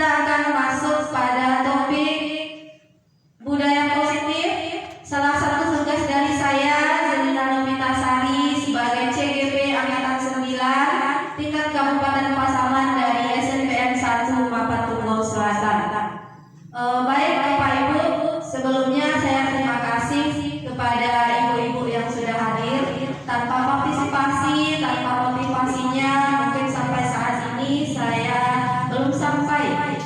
kita akan masuk pada topik budaya positif. Salah satu tugas dari saya, Zelina Novitasari, sebagai CGP Angkatan 9 tingkat Kabupaten Pasaman dari SNPN 1 Mapan Tunggul Selatan. Baik Bapak Ibu, sebelumnya saya terima kasih kepada ibu-ibu yang sudah hadir. Tanpa partisipasi, tanpa motivasinya, mungkin sampai saat ini saya belum sampai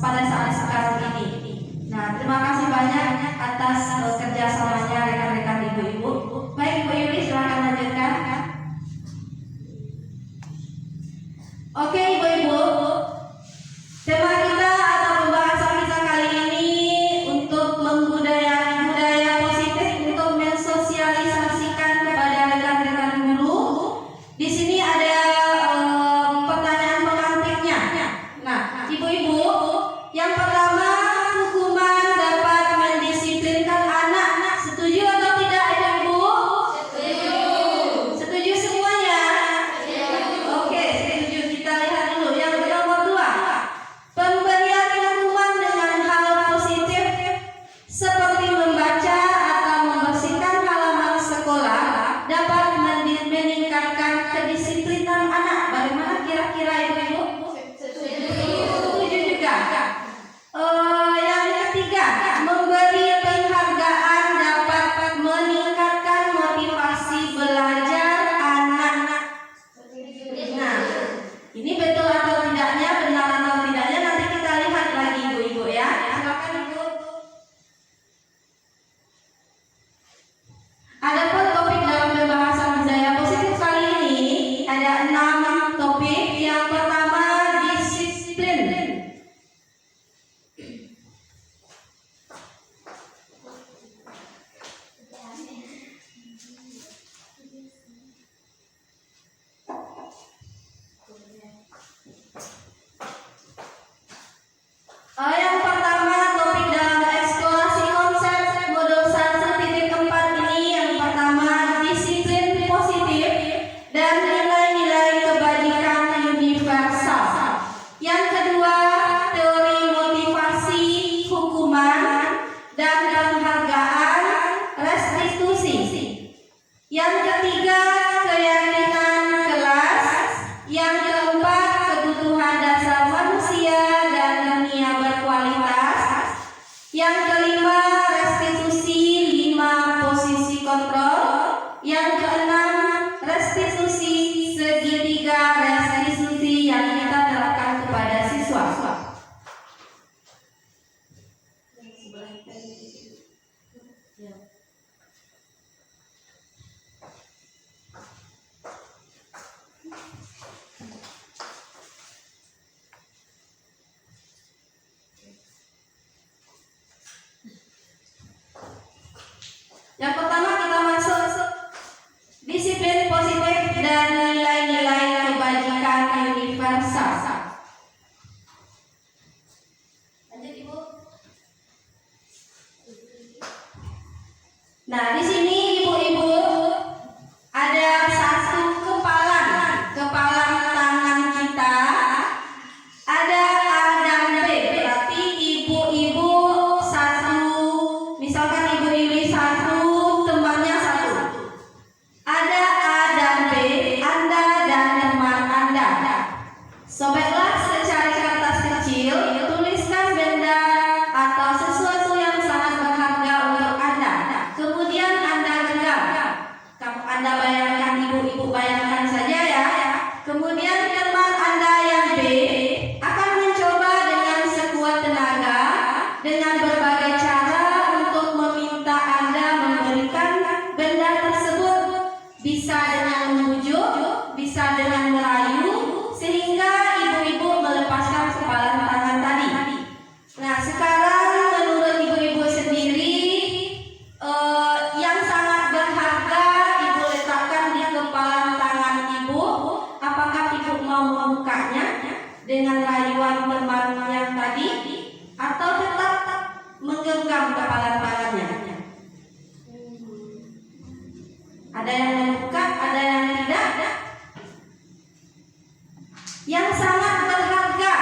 pada saat sekarang ini. Nah, terima kasih banyak atas kerjasamanya rekan-rekan ibu-ibu. Baik, Bu Yuli, silakan lanjutkan. Oke, ibu-ibu, tema kita atau pembahasan kita kali ini untuk budaya positif untuk mensosialisasikan kepada rekan-rekan guru. Di sini ada pertanyaan pengantiknya. Nah, ibu-ibu, yang pertama, hukuman dapat mendisiplinkan anak. Setuju atau tidak, ibu-ibu? Setuju. Setuju semuanya? Oke, setuju. Kita lihat dulu. Yang nomor 2, pemberian hukuman dengan hal positif seperti membaca atau membersihkan halaman sekolah dapat meningkatkan kedisiplinan anak. Bagaimana kira-kira, ibu-ibu? Setuju juga. Yang ketiga, memberi penghargaan dapat meningkatkan motivasi belajar anak. Nah, ini betul atau tidaknya, benar atau tidaknya, nanti kita lihat lagi ibu-ibu ya. Silakan ibu. Adapun topik dalam pembahasan budaya positif kali ini ada 6 topik. Yang pertama, disiplin. Yang pertama, topik dalam eksplorasi konsep modul 1.4 ini yang pertama, disiplin positif dan nilai-nilai kebajikan universal. Yang kedua, teori motivasi, hukuman dan penghargaan, restitusi. Yang ketiga, keyakinan kelas. Yang keempat, kebutuhan dasar manusia dan dunia berkualitas. Yang kelima, restitusi 5 posisi kontrol. Yang keenam, restitusi segitiga restitusi yang kita terapkan kepada siswa. Yang pertama, kita masuk disiplin positif dan nilai-nilai kebajikan universal. Lanjut, Ibu. Nah, di sini ibu-ibu ada satu kepalan tangan kita. Ada A dan B, berarti ibu-ibu satu, misalkan Ibu Yuli satu, temannya satu. Ada A dan B, Anda dan teman Anda. Sobeklah secari kertas kecil, tuliskan benda atau sesuatu yang sangat berharga untuk Anda. Kemudian Anda genggam. Anda bayangkan, ibu-ibu bayangkan saja ya. Kemudian teman Anda yang B akan mencoba dengan sekuat tenaga dengan berbagai cara untuk meminta Anda memberikan benda tersebut. Bisa dengan membujuk, bisa dengan merayu, sehingga ibu-ibu melepaskan kepalan tangan tadi. Nah, sekarang menurut ibu-ibu sendiri, yang sangat berharga ibu letakkan di kepalan tangan ibu. Apakah ibu mau membukanya dengan rayuan teman yang tadi, atau tetap menggenggam kepalan tangannya? Ada yang membuka, ada yang tidak. Yang sangat berharga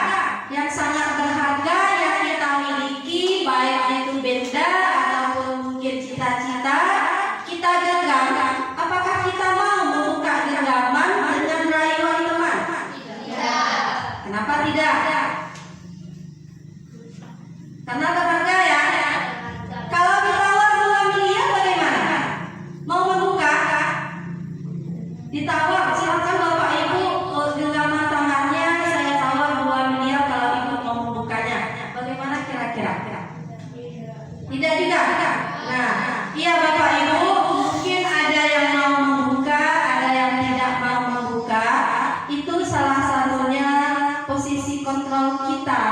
Karena berharga ya. Kalau ditawar 2 miliar bagaimana? Mau membuka? Ditawar, silakan Bapak Ibu genggaman tangannya, saya tawar 2 miliar kalau Ibu mau membukanya. Bagaimana kira-kira? Tidak juga. Nah, iya Bapak Ibu, mungkin ada yang mau membuka, ada yang tidak mau membuka. Itu salah satunya posisi kontrol kita.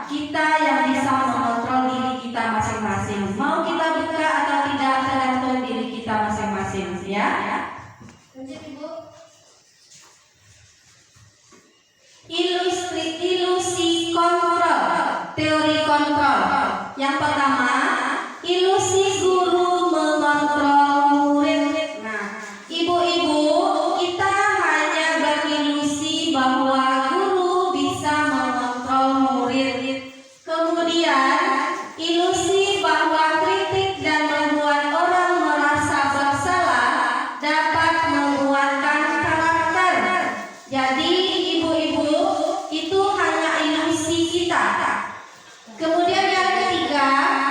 Kita yang bisa mengontrol diri kita masing-masing. Mau kita buka atau tidak tergantung diri kita masing-masing, ya. Lanjut Ibu. Ilusi kontrol, teori kontrol. Yang pertama, ilusi guru mengontrol murid. Nah, ibu-ibu, kita hanya berilusi bahwa guru bisa mengontrol murid. Kemudian, ilusi bahwa kritik dan membuat orang merasa bersalah dapat menguatkan karakter. Jadi, ibu-ibu, itu hanya ilusi kita. Kemudian yang ketiga,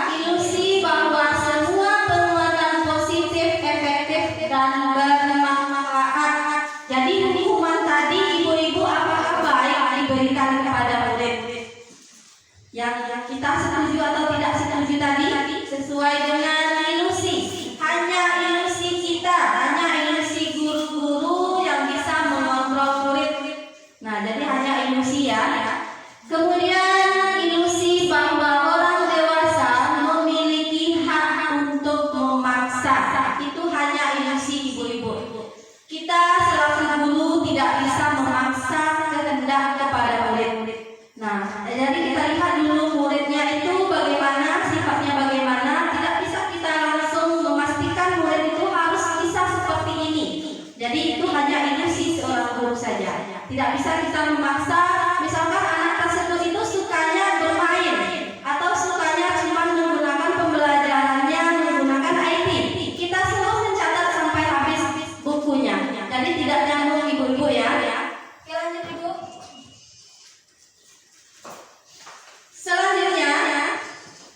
ilusi bahwa semua penguatan positif, efektif, dan bermanfaat. Jadi hukuman tadi ibu-ibu apakah baik diberikan kepada murid? Yang kita setuju atau tidak setuju tadi sesuai dengan ilusi. Hanya ilusi kita, hanya ilusi guru-guru yang bisa mengontrol murid. Nah, jadi hanya ilusi ya. Kemudian ilusi bahwa orang dewasa memiliki hak untuk memaksa. Itu hanya ilusi ibu-ibu. Kita selaku guru tidak bisa memaksa kehendak kepada murid. Nah, jadi kita lihat dulu muridnya itu bagaimana, sifatnya bagaimana. Tidak bisa kita langsung memastikan murid itu harus bisa seperti ini. Jadi itu hanya ilusi seorang guru saja. Tidak bisa kita memaksa. Misalkan anak tersebut itu sukanya bermain atau sukanya cuma menggunakan pembelajarannya menggunakan IT. Kita selalu mencatat sampai habis bukunya. Jadi tidak nyambung ibu-ibu ya. Oke, lanjut Ibu. Selanjutnya,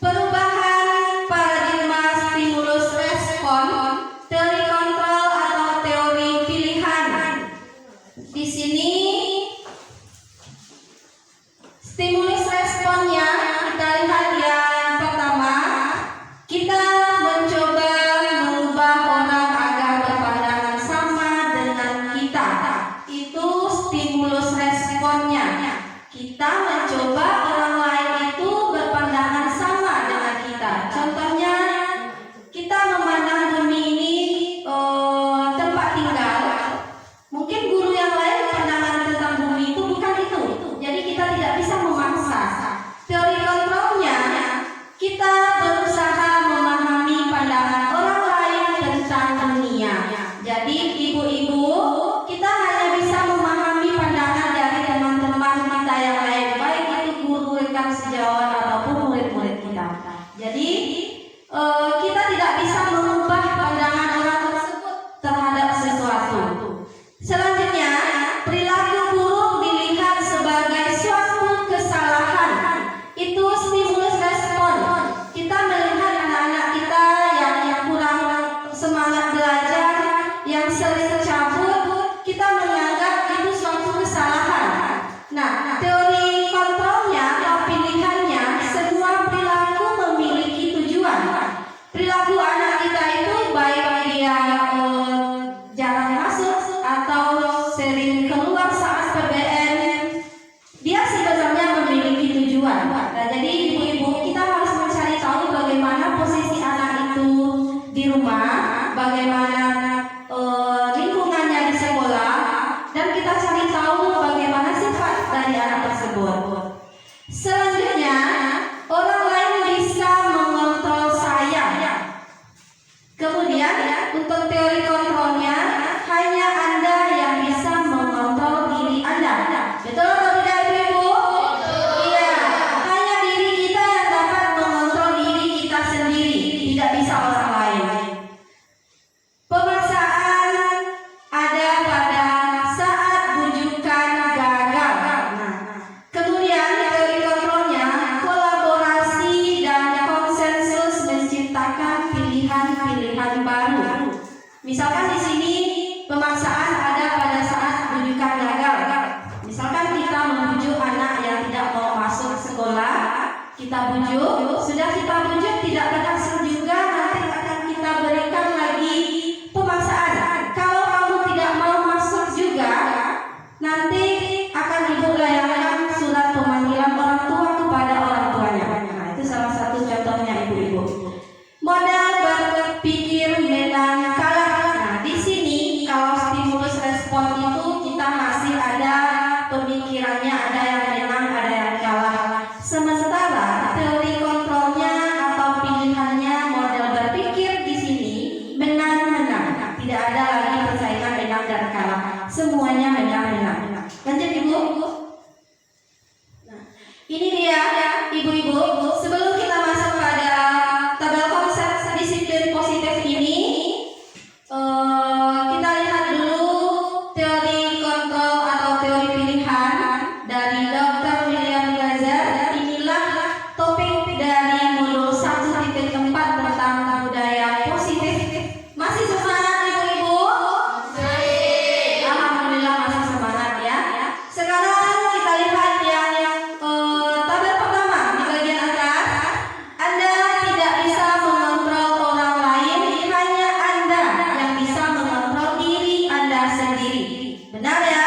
perubahan paradigma stimulus respon, teori kontrol atau teori pilihan. Di sini stimulus responnya kita lihat yang pertama, kita mencoba mengubah orang agar berpandangan sama dengan kita. Itu stimulus responnya. Kita mencoba orang lain itu berpandangan sama dengan kita. Contohnya, kita memandang bumi ini tempat tinggal. Mungkin guru yang lain pandangan tentang bumi itu bukan itu. Jadi kita tidak bisa memaksa. Teori kontrolnya, kita berusaha memahami pandangan orang lain tentang dunia. Jadi ibu-ibu, kita hanya bisa memahami pandangan dari teman-teman kita yang lain, baik itu guru, rekan sejawat ataupun murid-murid kita. Jadi kita tidak bisa mengubah pandangan orang tersebut terhadap sesuatu. Selanjutnya, perilaku buruk dilihat sebagai suatu kesalahan. Itu stimulus respon. Kita melihat anak-anak kita yang kurang semangat belajar, yang sering cabut, kita menganggap itu suatu kesalahan. Nah, teori kontrolnya atau pilihannya, semua perilaku memiliki tujuan. Perilaku anak kita itu baik dia jarang masuk atau sering keluar saat PBN, dia sebenarnya memiliki tujuan. Nah, jadi ibu-ibu, kita harus mencari tahu bagaimana posisi anak itu di rumah, bagaimana lingkungannya di sekolah, dan kita cari tahu bagaimana sifat dari anak tersebut. Selanjutnya, orang lain bisa mengontrol saya. Kemudian, untuk teori kontrolnya, hanya Anda yang bisa mengontrol diri Anda. Betul atau tidak ibu-ibu? Iya, hanya diri kita yang dapat mengontrol diri kita sendiri, tidak bisa orang lain. Pemaksaan ada pada saat bujukan gagal. Kemudian kita bujuk, sudah kita bujuk tidak berhasil juga, nanti akan kita berikan lagi pemaksaan. Kalau kamu tidak mau masuk juga, nanti akan ibu layangkan surat pemanggilan orang tua kepada orang tuanya. Nah, itu salah satu contohnya ibu-ibu. Modal berpikir menang kalah. Nah, di sini kalau stimulus respon itu kita masih ada pemikirannya, ada yang menang, ada yang kalah. Sementara teori kontrolnya atau pilihannya model berpikir di sini menang-menang. Tidak ada lagi persaingan menang dan kalah. Semuanya menang-menang. Lanjut ibu. Nah, ini dia ibu-ibu. Sebelum kita masuk pada tabel konsep disiplin positif ini, kita lihat dulu teori kontrol atau teori pilihan dari Dr. William Glaser. Inilah topik dari modul 1.4 tentang budaya positif. Masih semangat ibu-ibu? Alhamdulillah masih semangat ya. Sekarang kita lihat yang tabel pertama di bagian atas. Anda tidak bisa mengontrol orang lain, hanya Anda yang bisa mengontrol diri Anda sendiri. Benar ya?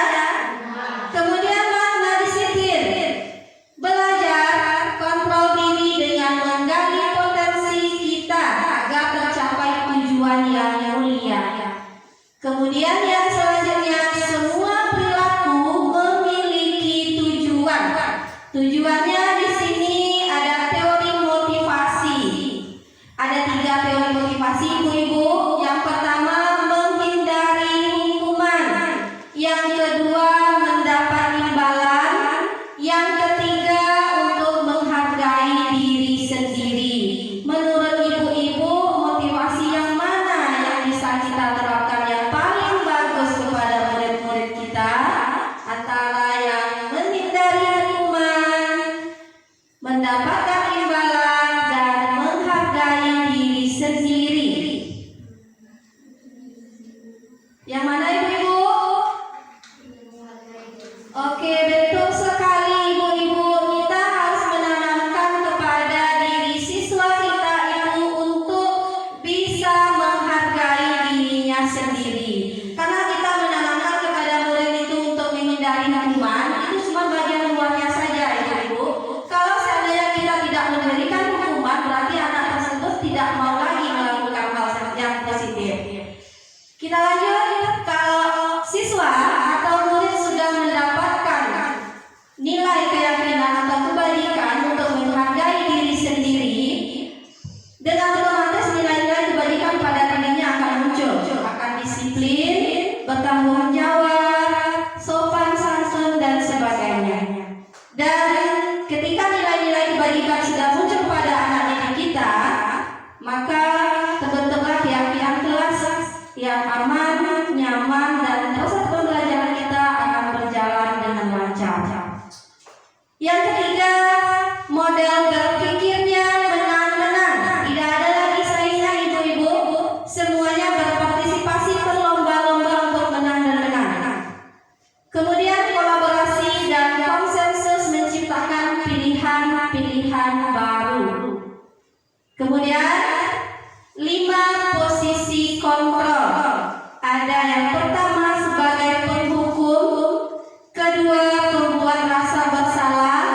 Kemudian makna disiplin. Belajar kontrol diri dengan menggali potensi kita agar tercapai tujuan yang mulia. Kemudian yang selanjutnya, semua perilaku memiliki tujuan. Tujuannya di sini ada teori motivasi. Ada 3 teori motivasi ibu-ibu. Yang pertama menghindari hukuman. Yang kedua mendapat imbalan. Yang ketiga untuk menghargai diri sendiri. Menurut ibu-ibu, motivasi yang mana yang bisa kita terapkan yang paling bagus kepada murid-murid kita? Antara yang menghindari hukuman, mendapatkan imbalan, dan menghargai diri sendiri. Yang mana ibu-ibu? Oke, betul sekali ibu-ibu. Kita harus menanamkan kepada diri siswa kita itu untuk bisa menghargai dirinya sendiri. Karena kita menanamkan kepada murid itu untuk menghindari hukuman, itu cuma bagian luarnya saja ibu-ibu. Kalau seandainya kita tidak memberikan hukuman, berarti anak tersebut tidak mau lagi melakukan hal yang positif. Kita lanjut, kalau siswa atau murid sudah mendapatkan nilai keyakinan atau kebaikan untuk menghargai diri sendiri, dengan otomatis nilai-nilai kebaikan pada dirinya akan muncul, akan disiplin, bertanggung jawab, sopan santun dan sebagainya. Dan ketika nilai-nilai kebaikan sudah muncul pada anak didik kita, maka terbentuklah keyakinan kelas yang aman, nyaman, dan proses pembelajaran kita akan berjalan dengan lancar. Yang ketiga, model berpikirnya menang-menang. Tidak ada lagi saingan ibu-ibu. Semuanya berpartisipasi berlomba-lomba untuk menang dan menang. Kemudian kolaborasi dan konsensus menciptakan pilihan-pilihan baru. Kemudian 5 posisi kontrol. Ada yang pertama sebagai penghukum, kedua pembuat rasa bersalah,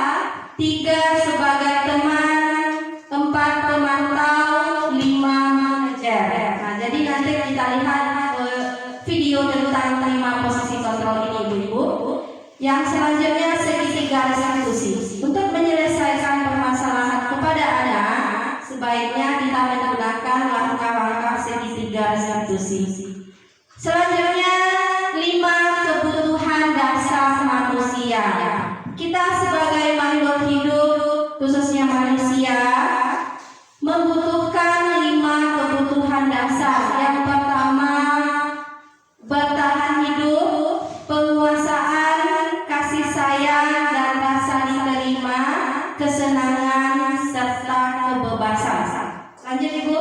3 sebagai teman, 4 pemantau, 5 manajer. Nah, jadi nanti kita lihat video tentang 5 posisi kontrol ini ibu-ibu. Yang selanjutnya segitiga restitusi. Untuk menyelesaikan permasalahan kepada anak, sebaiknya kita menggunakan langkah-langkah segitiga restitusi. Selanjutnya 5 kebutuhan dasar manusia. Kita sebagai makhluk hidup, khususnya manusia, membutuhkan 5 kebutuhan dasar. Yang pertama, bertahan hidup, penguasaan, kasih sayang dan rasa diterima, kesenangan serta kebebasan. Lanjut ibu.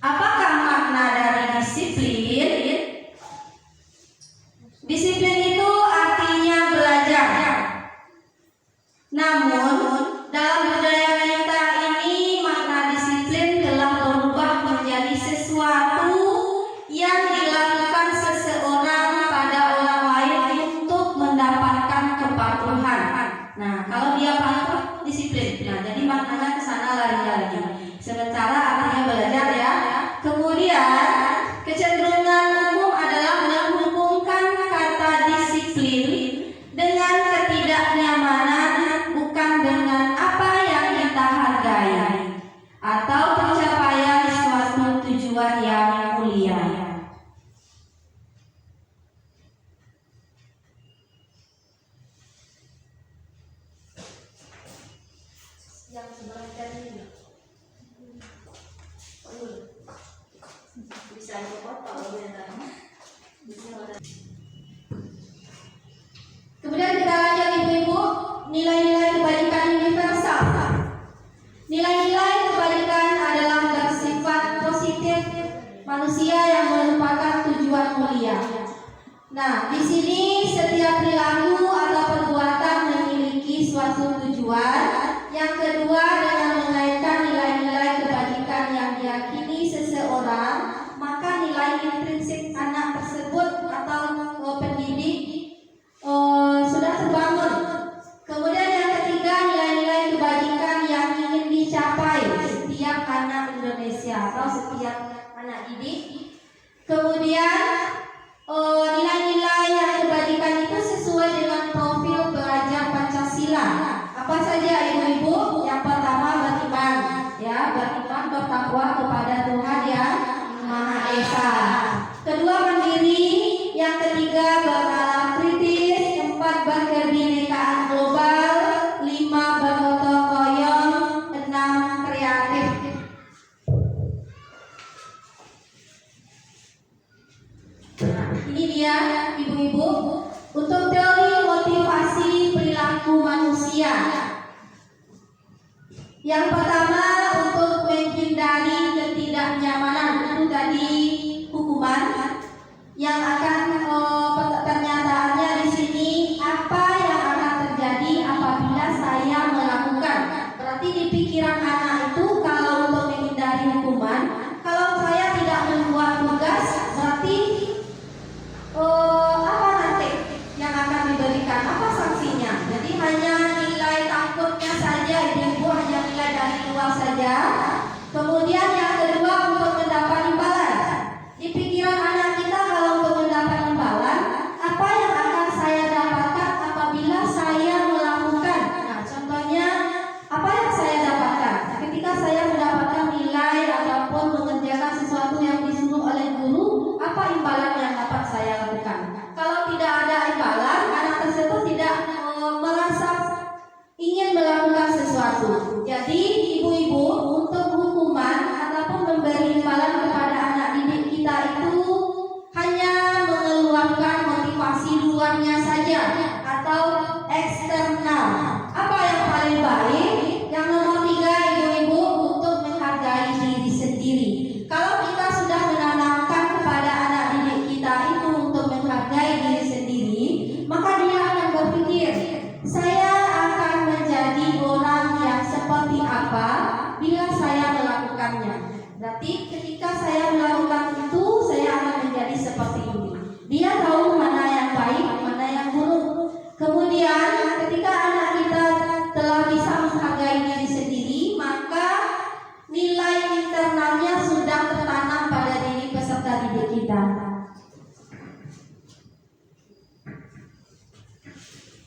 Apakah makna dari disiplin? Disiplin itu artinya belajar. Namun, dalam budaya kita ini makna disiplin telah berubah menjadi sesuatu yang dilakukan seseorang pada orang lain untuk mendapatkan kepatuhan. Nah, kalau dia patuh, disiplin. Nah, jadi maknanya ke sana lari-lari. Sementara artinya belajar ya. Kemudian, kecenderungan umum adalah menghubungkan kata disiplin dengan ketidaknyamanan, bukan dengan apa yang kita hargai atau pencapaian suatu tujuan yang mulia. Yang sebelah tadi bisa dipotong ya. Kemudian kita lanjut ibu-ibu, nilai-nilai kebajikan universal. Nilai-nilai kebajikan adalah bersifat positif manusia yang merupakan tujuan mulia. Nah, di sini setiap perilaku atau perbuatan memiliki suatu tujuan. Yang kedua, dengan mengaitkan nilai-nilai kebajikan yang diyakini seseorang, maka nilai intrinsik anak tersebut atau pendidik sudah terbangun. Kemudian yang ketiga, nilai-nilai kebajikan yang ingin dicapai setiap anak Indonesia atau setiap anak didik. Kemudian nilai-nilai yang kebajikan itu sesuai dengan profil pelajar Pancasila. Apa saja ibu-ibu? Yang pertama beriman, ya, beriman bertakwa kepada Tuhan yang Maha Esa. Kedua mandiri, yang ketiga bernalar kritis, keempat berkebinekaan global, lima bergotong royong, enam kreatif. Nah, ini dia ibu-ibu untuk teori motivasi perilaku manusia. Yang pertama, untuk menghindari ketidaknyamanan, itu tadi hukuman yang akan pernyataannya di sini apa yang akan terjadi apabila saya melakukan. Berarti di pikiran anak itu kalau untuk menghindari hukuman, kalau saya tidak membuat tugas, berarti apa nanti yang akan diberikan, apa sanksinya. Jadi hanya nilai takutnya saja, ibu hanya nilai dari luar saja. Kemudian yang kedua, untuk mendapat imbalan. Di pikiran anak kita kalau untuk mendapat imbalan, apa yang akan saya dapatkan apabila saya melakukan. Nah, contohnya apa yang saya dapatkan ketika saya mendapatkan nilai ataupun mengerjakan sesuatu yang disuruh oleh guru, apa imbalan yang dapat saya lakukan. Kalau tidak ada imbalan, anak tersebut tidak merasa ingin melakukan sesuatu. Jadi ibu-ibu, untuk hukuman ataupun memberi imbalan kepada anak didik kita itu hanya mengeluarkan motivasi luarnya saja atau eksternal. Apa yang paling baik? Yang nomor 3 ibu-ibu, untuk menghargai diri sendiri. Kalau kita sudah menanamkan kepada anak didik kita itu untuk menghargai diri sendiri, maka dia akan berpikir, saya akan menjadi orang yang seperti apa bila saya melakukannya. Berarti ketika saya melakukan itu, saya akan menjadi seperti ini. Dia tahu mana yang baik, mana yang buruk. Kemudian ketika anak kita telah bisa menghargai diri sendiri, maka nilai internalnya sudah tertanam pada diri peserta didik kita.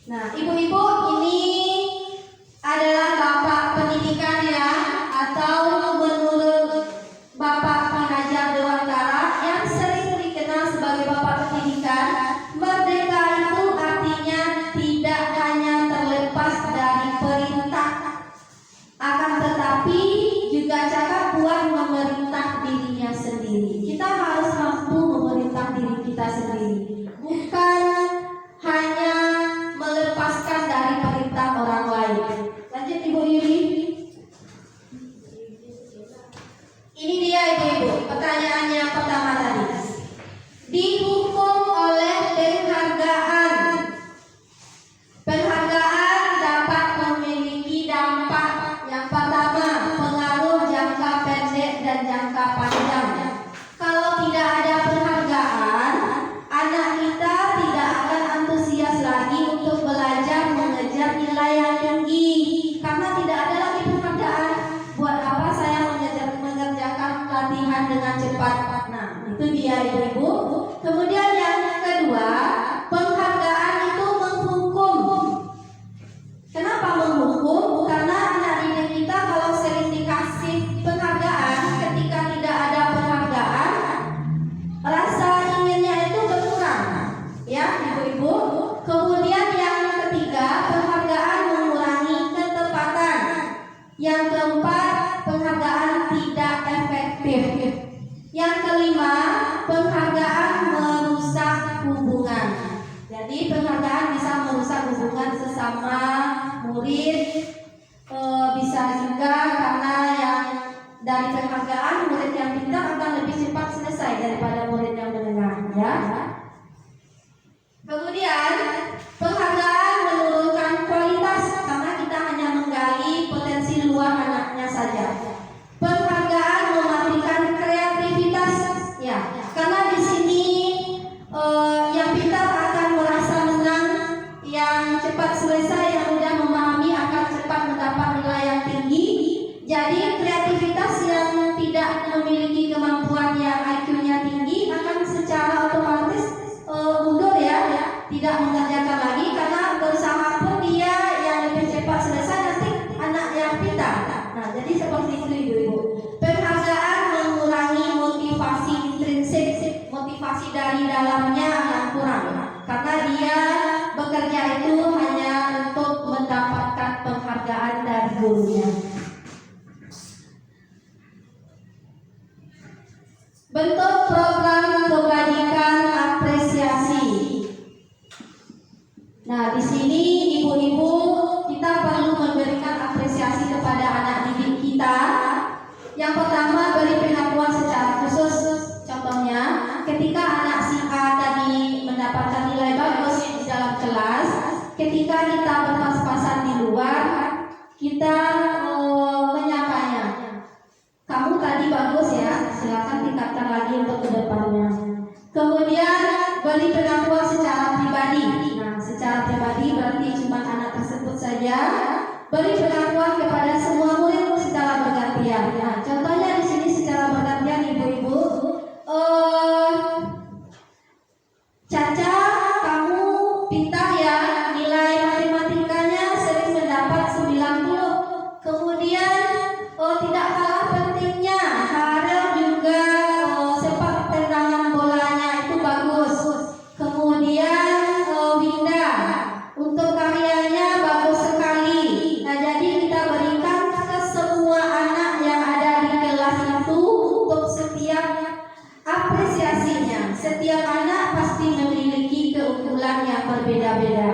Nah, ibu-ibu, ini adalah Bapak pendidikan ya, atau menurut Bapak pengajar Dewantara yang sering dikenal sebagai Bapak pendidikan, merdeka itu artinya tidak hanya terlepas dari perintah, akan tetapi juga cakap buat memerintah dirinya sendiri. Kita harus mampu memerintah diri kita sendiri, bukan hanya melepaskan dari perintah Jadi penghargaan bisa merusak hubungan sesama murid, bisa juga karena yang dari penghargaan murid yang pintar akan lebih cepat selesai daripada murid yang menengah, ya. Kemudian penghargaan menurunkan kualitas karena kita hanya menggali potensi luar anaknya saja. Penghargaan mematikan kreativitas, ya, karena di sini yang pintar akan merasa menang, yang cepat selesai, yang mudah memahami akan cepat mendapat nilai yang tinggi. Jadi kreativitas yang tidak memiliki kemampuan yang IQ-nya tinggi akan secara otomatis mundur, ya, tidak mengerjakan lagi karena berusaha pun dia yang lebih cepat selesai nanti anak yang pintar. Nah, jadi seperti itu ibu-ibu. Penghargaan mengurangi motivasi intrinsik, motivasi dari dalamnya akan kurang karena dia bekerja itu hanya untuk mendapatkan penghargaan dari gurunya. Bentuk program kebajikan apresiasi. Nah, di sini ibu-ibu kita perlu memberikan apresiasi kepada anak didik kita. Yang pertama, beri pengakuan secara khusus. Contohnya, ketika anak si A tadi mendapatkan nilai bagus di dalam kelas, ketika kita berpas-pasan di luar, kita menyapanya. Kamu tadi bagus ya, silakan tingkatkan lagi untuk kedepannya. Kemudian beri pengakuan secara pribadi. Nah, secara pribadi berarti cuma anak tersebut saja. Beri pengakuan kepada semua murid secara bergantian. Nah, contohnya di sini secara bergantian ibu-ibu. Caca, kamu pintar ya, nilai matematikanya sering mendapat 90. Kemudian tidak kalah pentingnya, Harel juga sepak tendangan bolanya itu bagus. Kemudian Winda untuk karyanya bagus sekali. Nah, jadi kita berikan ke semua anak yang ada di kelas itu untuk setiap apresiasinya. Setiap anak pasti memiliki keunggulan yang berbeda-beda.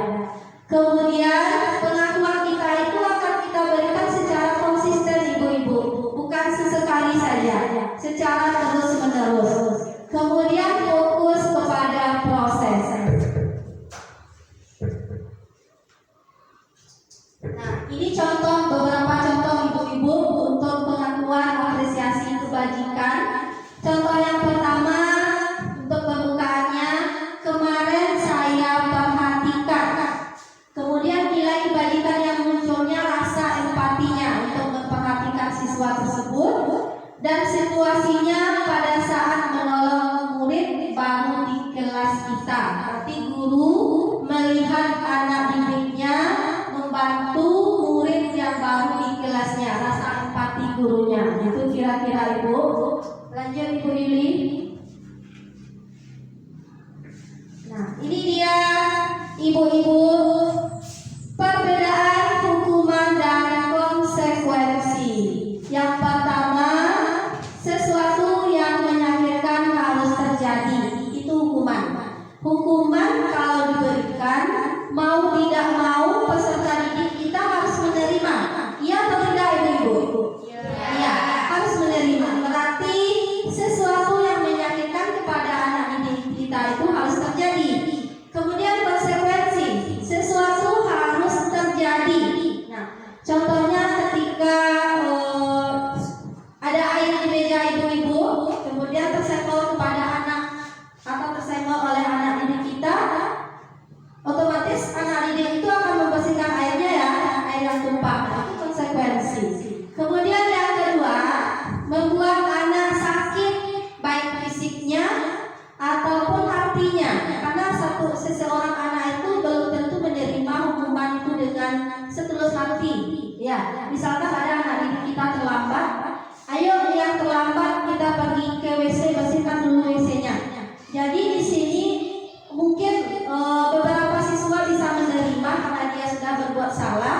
Kemudian pengakuan kita itu akan kita berikan secara konsisten ibu-ibu, bukan sesekali saja, secara terus-menerus. Kemudian fokus kepada proses. Nah, ini beberapa contoh ibu-ibu untuk pengakuan apresiasi kebajikan. Contoh yang pertama untuk pembukaannya, kemarin saya perhatikan. Kemudian nilai kebajikan yang munculnya rasa empatinya untuk memperhatikan siswa tersebut dan situasinya pada saat menolong murid baru di kelas kita. Berarti guru melihat anak didiknya membantu murid yang baru di kelasnya, rasa empati gurunya. Itu kira-kira ibu. Lanjut ibu Lili. Nah, ini dia ibu-ibu perbedaan hukuman dan konsekuensi. Yang pertama, sesuatu yang menyakitkan harus terjadi, itu hukuman. Hukuman kalau diberikan, mau tidak mau peserta didik kita harus menerima. Iya atau tidak ibu-ibu? Iya, harus menerima. Berarti sesuatu yang menyakitkan kepada anak didik kita itu harus terjadi. Kemudian konsekuensi, sesuatu harus terjadi. Nah, contohnya ketika ada air di meja ibu-ibu, kemudian tersenggol kepada anak atau tersenggol oleh anak didik kita, otomatis anak didik itu akan membersihkan airnya ya, air yang tumpah. Itu konsekuensi. Kemudian yang kedua, membuat anak sakit baik fisiknya ataupun hatinya, karena seseorang anak itu belum tentu menerima hukuman itu dengan setulus hati. Ya, misalkan ada anak didik kita terlambat, ayo yang terlambat kita pergi ke WC, bersihkan dulu WC-nya. Jadi di sini mungkin beberapa siswa bisa menerima karena dia sudah berbuat salah,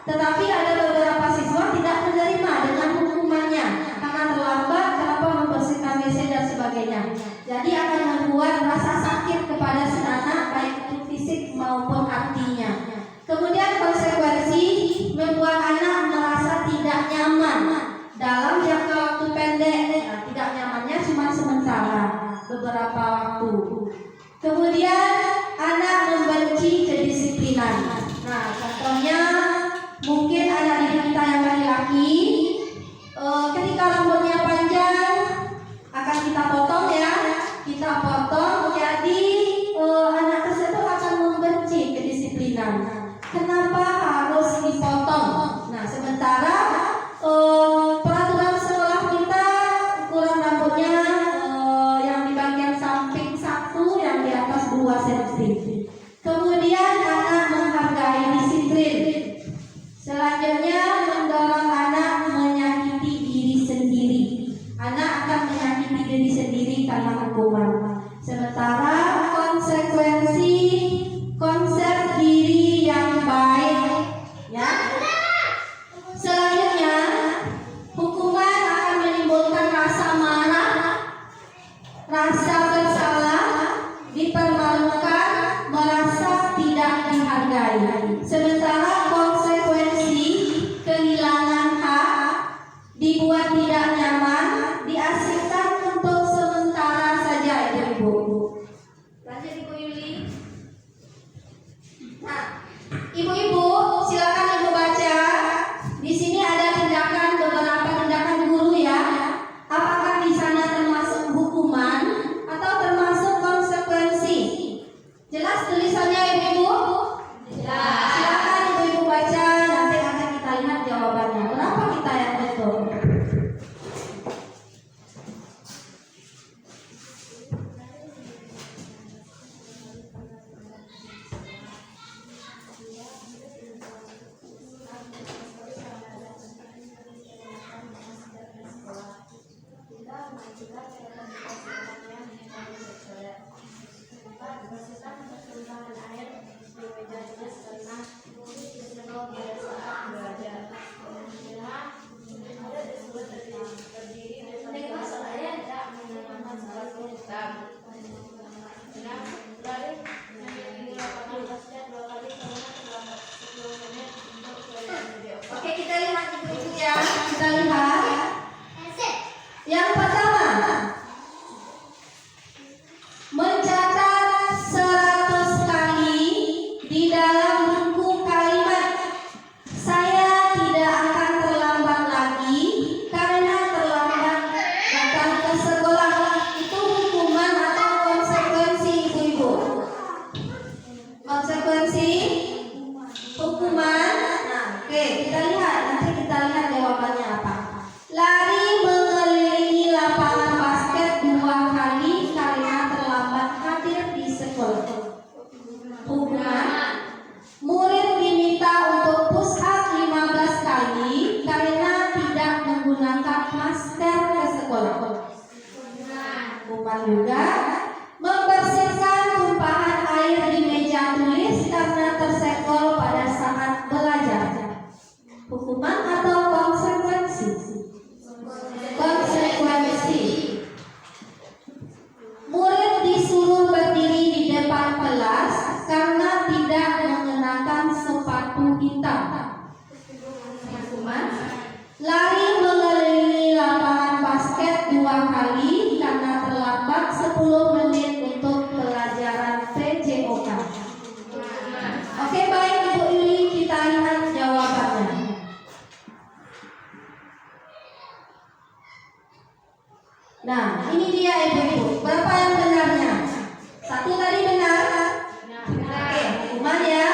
tetapi ada beberapa siswa tidak menerima dengan hukumannya karena terlambat, kenapa membersihkan WC dan sebagainya. Jadi akan membuat rasa sakit kepada si anak baik itu fisik Nah, contohnya mungkin anak didik kita yang laki-laki, ketika rambutnya panjang akan kita potong ya, kita potong, jadi anak tersebut akan membenci kedisiplinan. Kenapa harus dipotong? Nah, sementara peraturan sekolah kita ukuran rambutnya yang di bagian samping 1, yang di atas 2 cm. Kemudian anak menghargai disiplin. Selanjutnya mendorong anak menyakiti diri sendiri. Anak akan menyakiti diri sendiri karena hukuman. Sementara konsekuensi konsep diri yang baik, ya. Selanjutnya hukuman akan menimbulkan rasa marah, rasa bersalah, dipermalukan, merasa tidak dihargai. Sementara konsekuensi kehilangan hak, dibuat tidak nyaman, diasingkan untuk sementara saja, Ibu. Lanjut Ibu Yuli. Nah, Ibu-ibu, silakan Ibu baca. Di sini ada beberapa tindakan guru ya. Apakah di sana termasuk hukuman atau termasuk konsekuensi? Jelas tulisannya Ibu-ibu? Jelas. Silakan Ibu-ibu baca, nanti akan kita lihat jawabannya. Berapa kita yang betul? Oke, kita lihat Ibu-ibu ya. Kita lihat. Yang pertama, mencatat 100 kali di dalam buku kalimat "Saya tidak akan terlambat lagi karena terlambat datang ke sekolah." Itu hukuman atau konsekuensi, Ibu-ibu? Konsekuensi hukuman. Nah, oke, kita lihat. Nanti kita lihat jawabannya apa. Lari mengelilingi lapangan basket 2 kali karena terlambat hadir di sekolah. Hukuman. Murid diminta untuk push up 15 kali karena tidak menggunakan masker ke sekolah. Hukuman juga. Membersihkan tumpahan air di meja tulis karena tersenggol pada saat belajar. Hukuman atau konsekuensi? Konsekuensi. Murid disuruh berdiri di depan kelas karena tidak mengenakan sepatu hitam. Hukuman. Lari mengelilingi lapangan basket 2 kali karena terlambat 10 menit untuk pelajaran PJOK. Oke, baik Ibu Yuli, kita lihat jawabannya. Nah, ini dia Ibu-ibu. Berapa yang benarnya? 1 tadi benar? Oke, hukuman ya.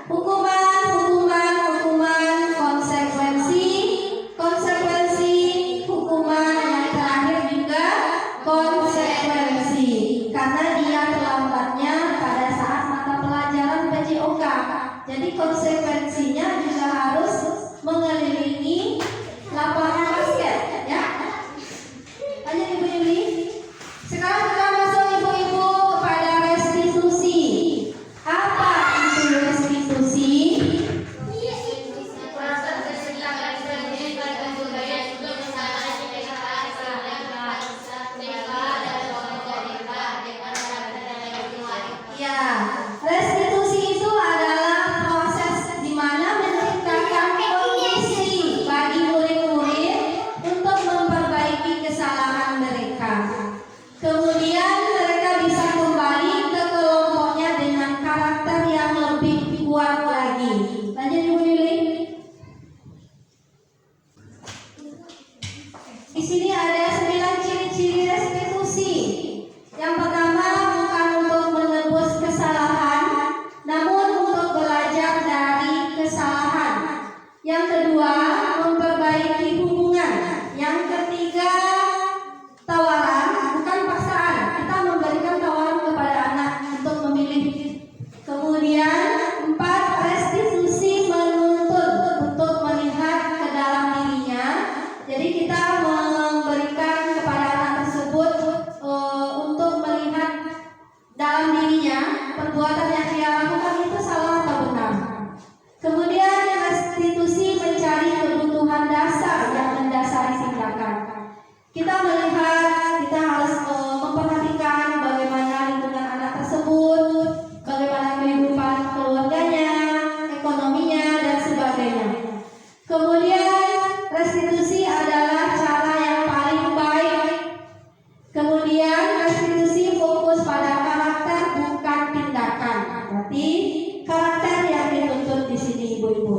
Hukuman, konsekuensi, hukuman, yang terakhir juga konsekuensi. Karena dia terlambatnya pada saat mata pelajaran PJOK. Jadi konsekuensinya juga harus mengelilingi lapangan basket, ya. Lanjut Ibu Yuli. Sekarang kita masuk Ibu-ibu kepada restitusi. Apa itu restitusi? Ya, restitusi itu adalah proses di mana kita melihat kita harus memperhatikan bagaimana lingkungan anak tersebut, bagaimana kehidupan keluarganya, ekonominya, dan sebagainya. Kemudian restitusi adalah cara yang paling baik. Kemudian restitusi fokus pada karakter bukan tindakan. Berarti karakter yang dituntut di sini ibu-ibu.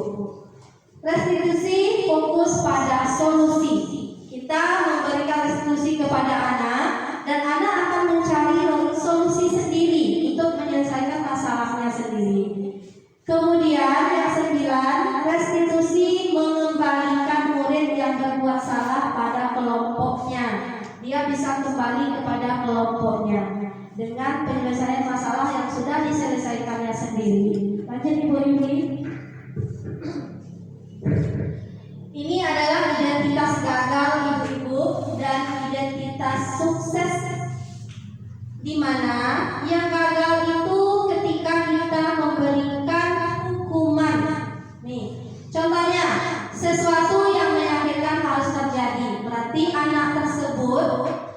Restitusi fokus pada solusi. Kita memberikan restitusi kepada anak dan anak akan mencari solusi sendiri untuk menyelesaikan masalahnya sendiri. Kemudian yang 9, restitusi mengembalikan murid yang berbuat salah pada kelompoknya. Dia bisa kembali kepada kelompoknya dengan penyelesaian masalah yang sudah diselesaikannya sendiri. Lanjut ibu-ibu. Ini adalah identitas gagal ibu-ibu dan identitas sukses, di mana yang gagal itu ketika kita memberikan hukuman. Nih, contohnya sesuatu yang menyakitkan harus terjadi. Berarti anak tersebut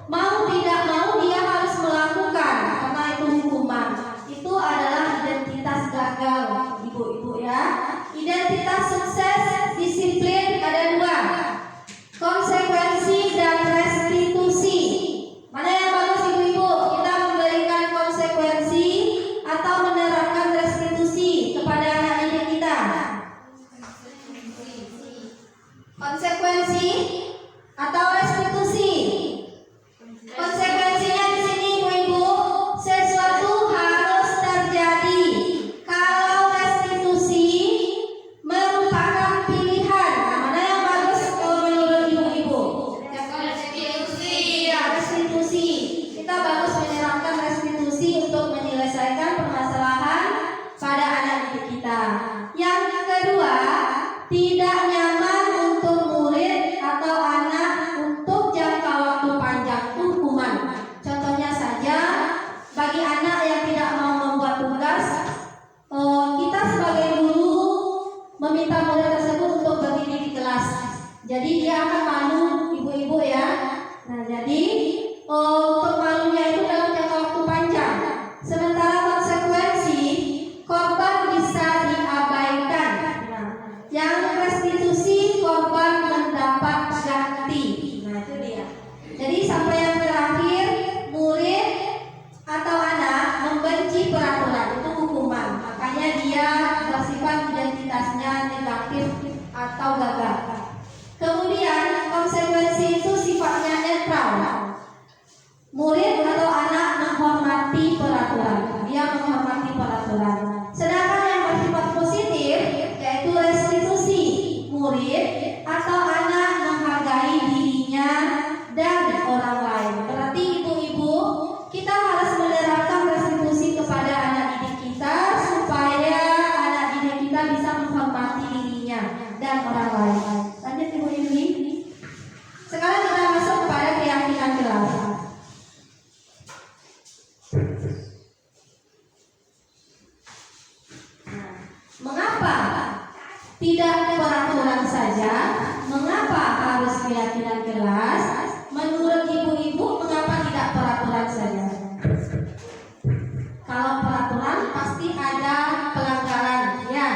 mau tidak mau dia harus melakukan karena itu hukuman. Itu adalah identitas gagal ibu-ibu ya. Identitas sukses disiplin ada 2, konsekuensi dan restitusi. Mana yang bagus ibu-ibu? Kita memberikan konsekuensi atau menerapkan restitusi kepada anak didik kita? Konsekuensi atau restitusi? Konsekuensinya di sini ibu-ibu, sesuatu harus terjadi. Kalau restitusi merupakan pilihan, mana yang bagus menurut ibu-ibu? Restitusi. Kita bagus menerapkan restitusi untuk menyelesaikan permasalahan pada anak didik kita. Yang kedua, tidak nyaman untuk murid atau anak untuk jangka waktu panjang hukuman. Contohnya saja, bagi anak yang tidak mau membuat tugas, kita sebagai guru meminta murid tersebut untuk berdiri di kelas. Jadi dia akan malu ibu-ibu ya. Nah jadi untuk malunya itu dalam jangka waktu panjang. Sementara konsekuensi korban bisa diabaikan. Nah, yang restitusi korban mendapat ganti. Nah itu dia. Jadi sampai yang terakhir, murid atau anak membenci peraturan itu hukuman. Makanya dia bersifat identitasnya negatif atau gagal. Kemudian konsekuensi itu sifatnya netral. Murid atau anak menghormati peraturan, dia menghormati peraturan. Sedangkan yang bersifat positif yaitu restitusi, murid atau anak menghargai dirinya dan orang lain. Berarti ibu-ibu, kita harus menerapkan restitusi kepada anak didik kita supaya anak didik kita bisa menghormati dirinya dan orang lain. Lanjut ibu-ibu. Sekarang kita masuk kepada keyakinan kelas. Mengapa tidak peraturan saja? Mengapa harus keyakinan kelas? Menurut ibu-ibu, mengapa tidak peraturan saja? Kalau peraturan pasti ada pelanggaran, ya.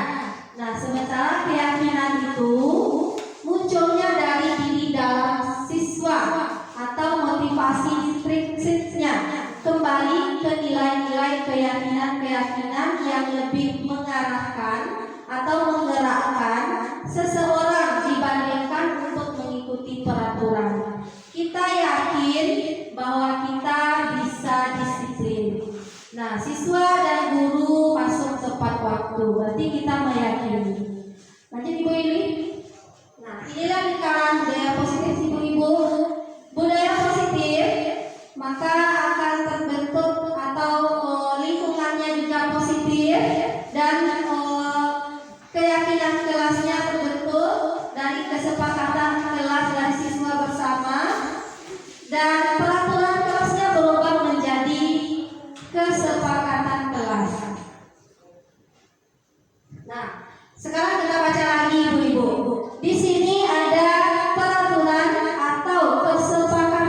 Nah, sementara keyakinan itu munculnya dari diri dalam siswa atau motivasi intrinsiknya, kembali ke nilai-nilai keyakinan-keyakinan yang lebih mengarahkan atau menggerakkan seseorang dibandingkan untuk mengikuti peraturan. Kita yakin bahwa kita bisa disiplin. Nah, siswa dan guru masuk tepat waktu, berarti kita meyakini. Lanjut ibu ini. Nah, inilah lingkaran budaya positif ibu-ibu. Budaya positif maka akan terbentuk atau lingkungannya juga positif dan keyakinan kelasnya terbentuk dari kesepakatan kelas dan siswa bersama, dan peraturan kelasnya berubah menjadi kesepakatan kelas. Nah, sekarang kita baca lagi ibu-ibu. Di sini ada peraturan atau kesepakatan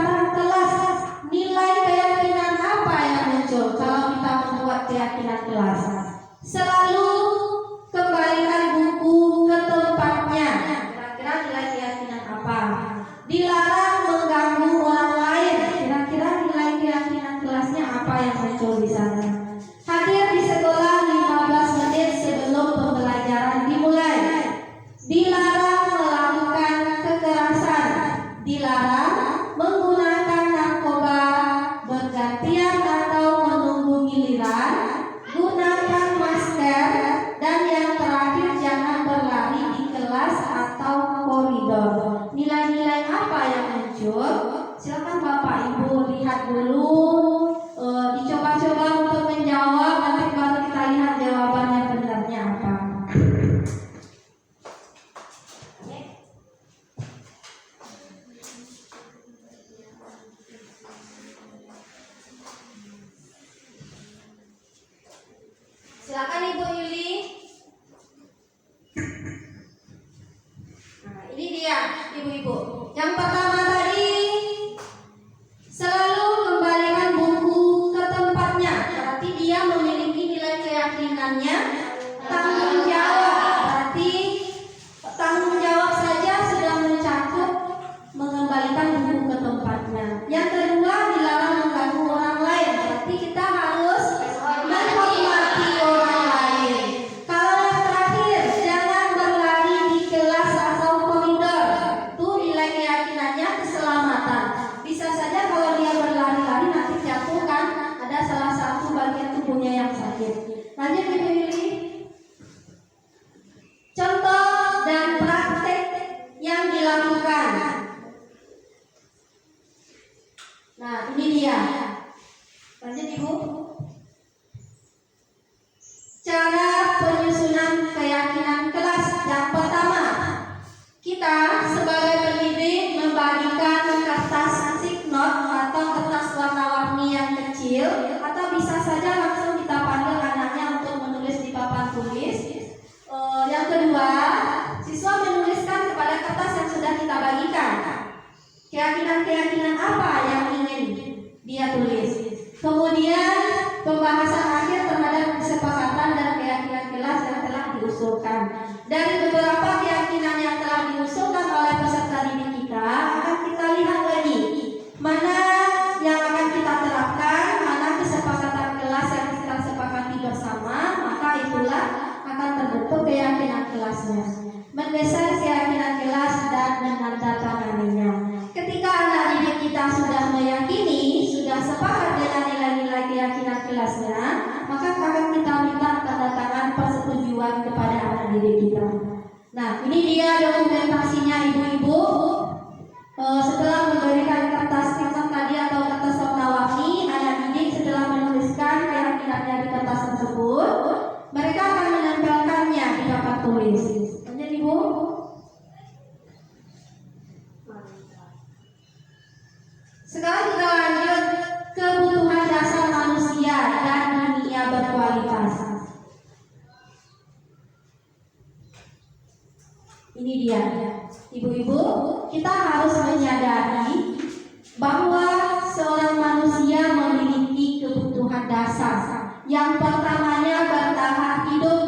Nah, ini dia ibu-ibu. Yang pertama tadi, selalu kembalikan buku ke tempatnya. Berarti dia memiliki nilai keyakinannya. Tanggung jawab, berarti tanggung jawab saja sudah mencakup mengembalikan buku ke tempatnya. Yang kedua, dilarang mengganggu orang lain. Berarti kita harus menghormati orang lain. Kalau yang terakhir, jangan berlari di kelas atau koridor. Itu nilai keyakinannya keselamatan. Bisa saja kalau dia berlari-lari nanti jatuh kan, ada salah satu bagian tubuhnya yang sakit. Lanjut Ibu Yuli. Contoh dan praktek yang dilakukan. Nah, ini dia. Lanjut Ibu. Cara penyusunan keyakinan kelas. Yang pertama, kita sebagai pendidik membagikan kertas stick note atau kertas warna-warni yang kecil, atau bisa saja langsung kita panggil anaknya untuk menulis di papan tulis. Yang kedua, siswa menuliskan kepada kertas yang sudah kita bagikan keyakinan-keyakinan apa yang ingin dia tulis. Kemudian pembahasan akhir terhadap kesepakatan dan keyakinan kelas yang telah diusulkan. Dari beberapa keyakinan yang telah diusulkan oleh peserta didik kita, akan kita lihat lagi mana yang akan kita terapkan, mana kesepakatan kelas yang kita sepakati bersama, maka itulah akan terbentuk keyakinan kelasnya. Mendesain keyakinan kelas dan menandatanganinya. Ketika anak didik kita sudah meyakini, sudah sepakat dengan nilai-nilai keyakinan kelasnya, maka akan kita minta tanda tangan persetujuan kepada anak didik kita. Nah, ini dia dokumentasinya ibu-ibu. Setelah memberikan kertas stiker tadi atau kertas warna-warni, anak didik setelah menuliskan keyakinannya di kertas tersebut, mereka akan menempelkannya di papan tulis. Lanjut Ibu. Sekarang kita lanjut kebutuhan dasar manusia dan dunia berkualitas. Ini dia, ibu-ibu, kita harus menyadari bahwa seorang manusia memiliki kebutuhan dasar. Yang pertamanya bertahan hidup,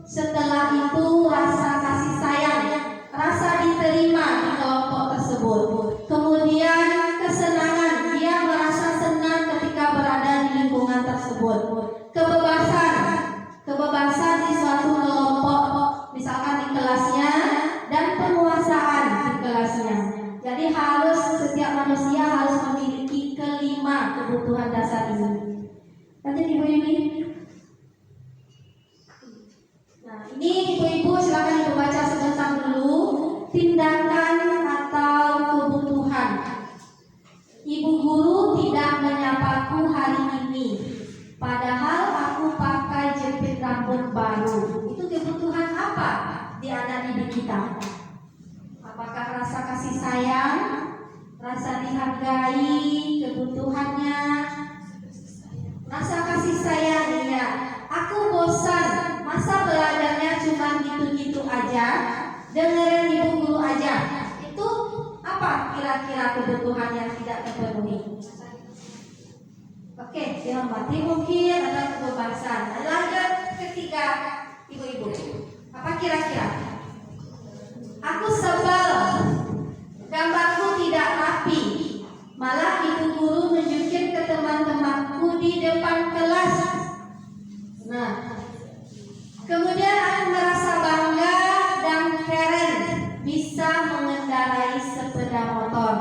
setelah itu rasa kasih sayang, rasa diterima di kelompok tersebut. Kemudian kesenangan, dia merasa senang ketika berada di lingkungan tersebut. Kebebasan di suatu kelompok, misalkan di kelasnya, dan penguasaan di kelasnya. Jadi setiap manusia harus memiliki kelima kebutuhan dasar ini. Lanjut Ibu Yuni. Nah, ini ibu-ibu silakan Ibu baca sebentar dulu. Tindakan atau kebutuhan. Ibu guru tidak menyapaku hari ini, padahal aku pakai jepit rambut baru. Itu kebutuhan apa di anak didik kita? Apakah rasa kasih sayang, rasa dihargai, kebutuhannya? Rasa kasih sayang, ya. Aku bosan, masa belajarnya cuma gitu-gitu aja, dengerin ibu guru aja. Itu apa kira-kira kebutuhan yang tidak terpenuhi? Oke, dihormati mungkin, ada kebebasan. Lanjut ketiga, ibu-ibu. Apa kira-kira? Aku sebel, gambarku tidak rapi. Malah ibu guru nunjukin ke teman-temanku di depan kelas. Nah, kemudian aku merasa bangga dan keren bisa mengendarai sepeda motor.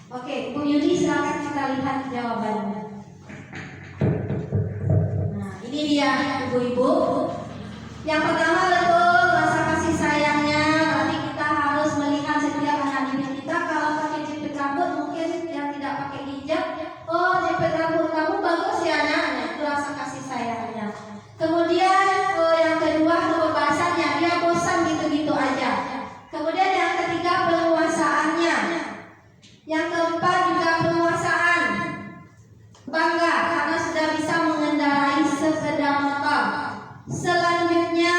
Oke, Bu Yudi silakan kita lihat jawabannya. Nah, ini dia ibu-ibu. Yang pertama betul rasa kasih sayangnya. Berarti kita harus melihat setiap anak didik kita kalau pakai jepit rambut mungkin yang tidak pakai hijab. Oh, jepit rambut kamu bagus ya nak. Itu rasa kasih sayangnya. Kemudian yang kedua kebebasannya. Dia bosan gitu-gitu aja. Kemudian yang ketiga penguasaannya. Yang keempat juga penguasaan. Bangga karena sudah bisa mengendarai sepeda motor. Selanjutnya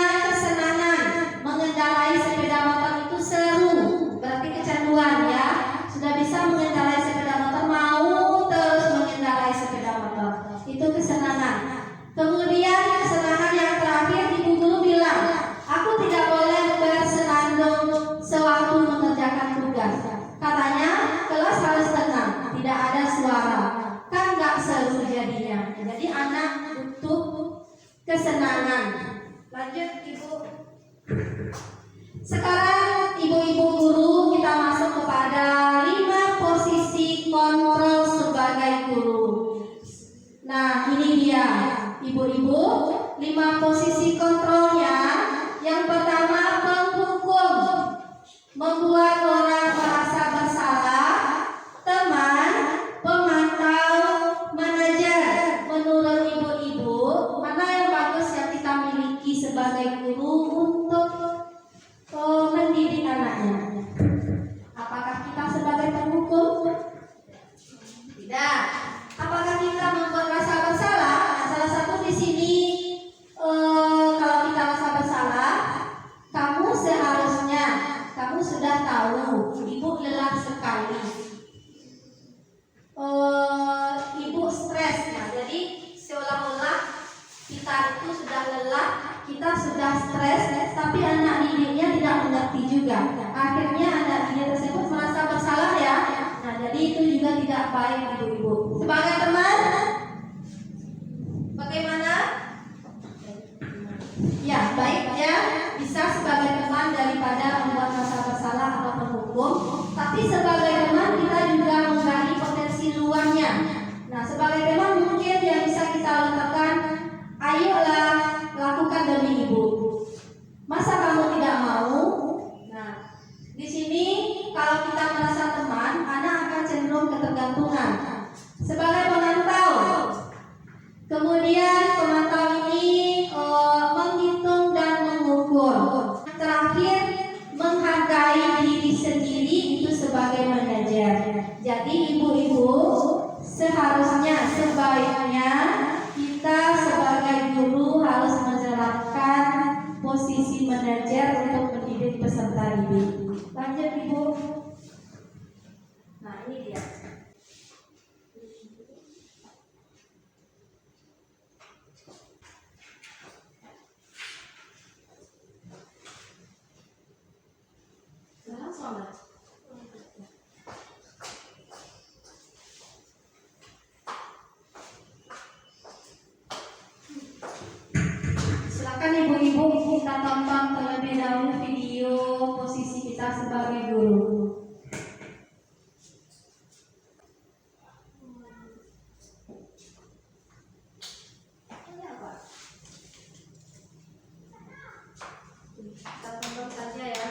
Sekarang ibu-ibu guru kita masuk kepada 5 posisi kontrol sebagai guru. Nah, ini dia ibu-ibu 5 posisi kontrolnya. Yang pertama, menghukum, membuat orang merasa bersalah. Teman, pemantau, manajer. Menurut ibu-ibu, mana yang bagus yang kita miliki sebagai guru untuk mendidik anaknya? Apakah kita sebagai penghukum? Tidak. Apakah kita membuat rasa bersalah? Nah, salah satu di sini kalau kita rasa bersalah, kamu seharusnya, kamu sudah tahu, ibu lelah sekali, ibu stres. Nah, jadi seolah-olah kita itu sudah lelah, kita sudah stres, tapi anak didiknya tidak mengerti juga. Akhirnya anak didik tersebut merasa bersalah ya. Nah, jadi itu juga tidak baik ibu-ibu. Sebagai teman, bagaimana? Ya, baik ya, bisa sebagai teman daripada membuat merasa bersalah atau menghukum. Tapi sebagai teman kita juga menggali potensi luarnya. Nah, sebagai teman mungkin yang bisa kita letakkan, ayolah lakukan demi ibu. Masa kamu tidak mau? Nah, di sini kalau kita merasa teman, anak akan cenderung ketergantungan. Sebagai pemantau, kemudian pemantau ini menghitung dan mengukur. Terakhir, menghargai diri sendiri itu sebagai manajer. Jadi ibu-ibu seharusnya, sebaiknya kita sebagai guru harus menerapkan posisi manajer untuk mendidik peserta didik. Lanjut ibu. Nah, ini dia. Silakan ibu-ibu kita tonton terlebih dahulu video posisi kita sebagai guru. Kita tonton saja ya.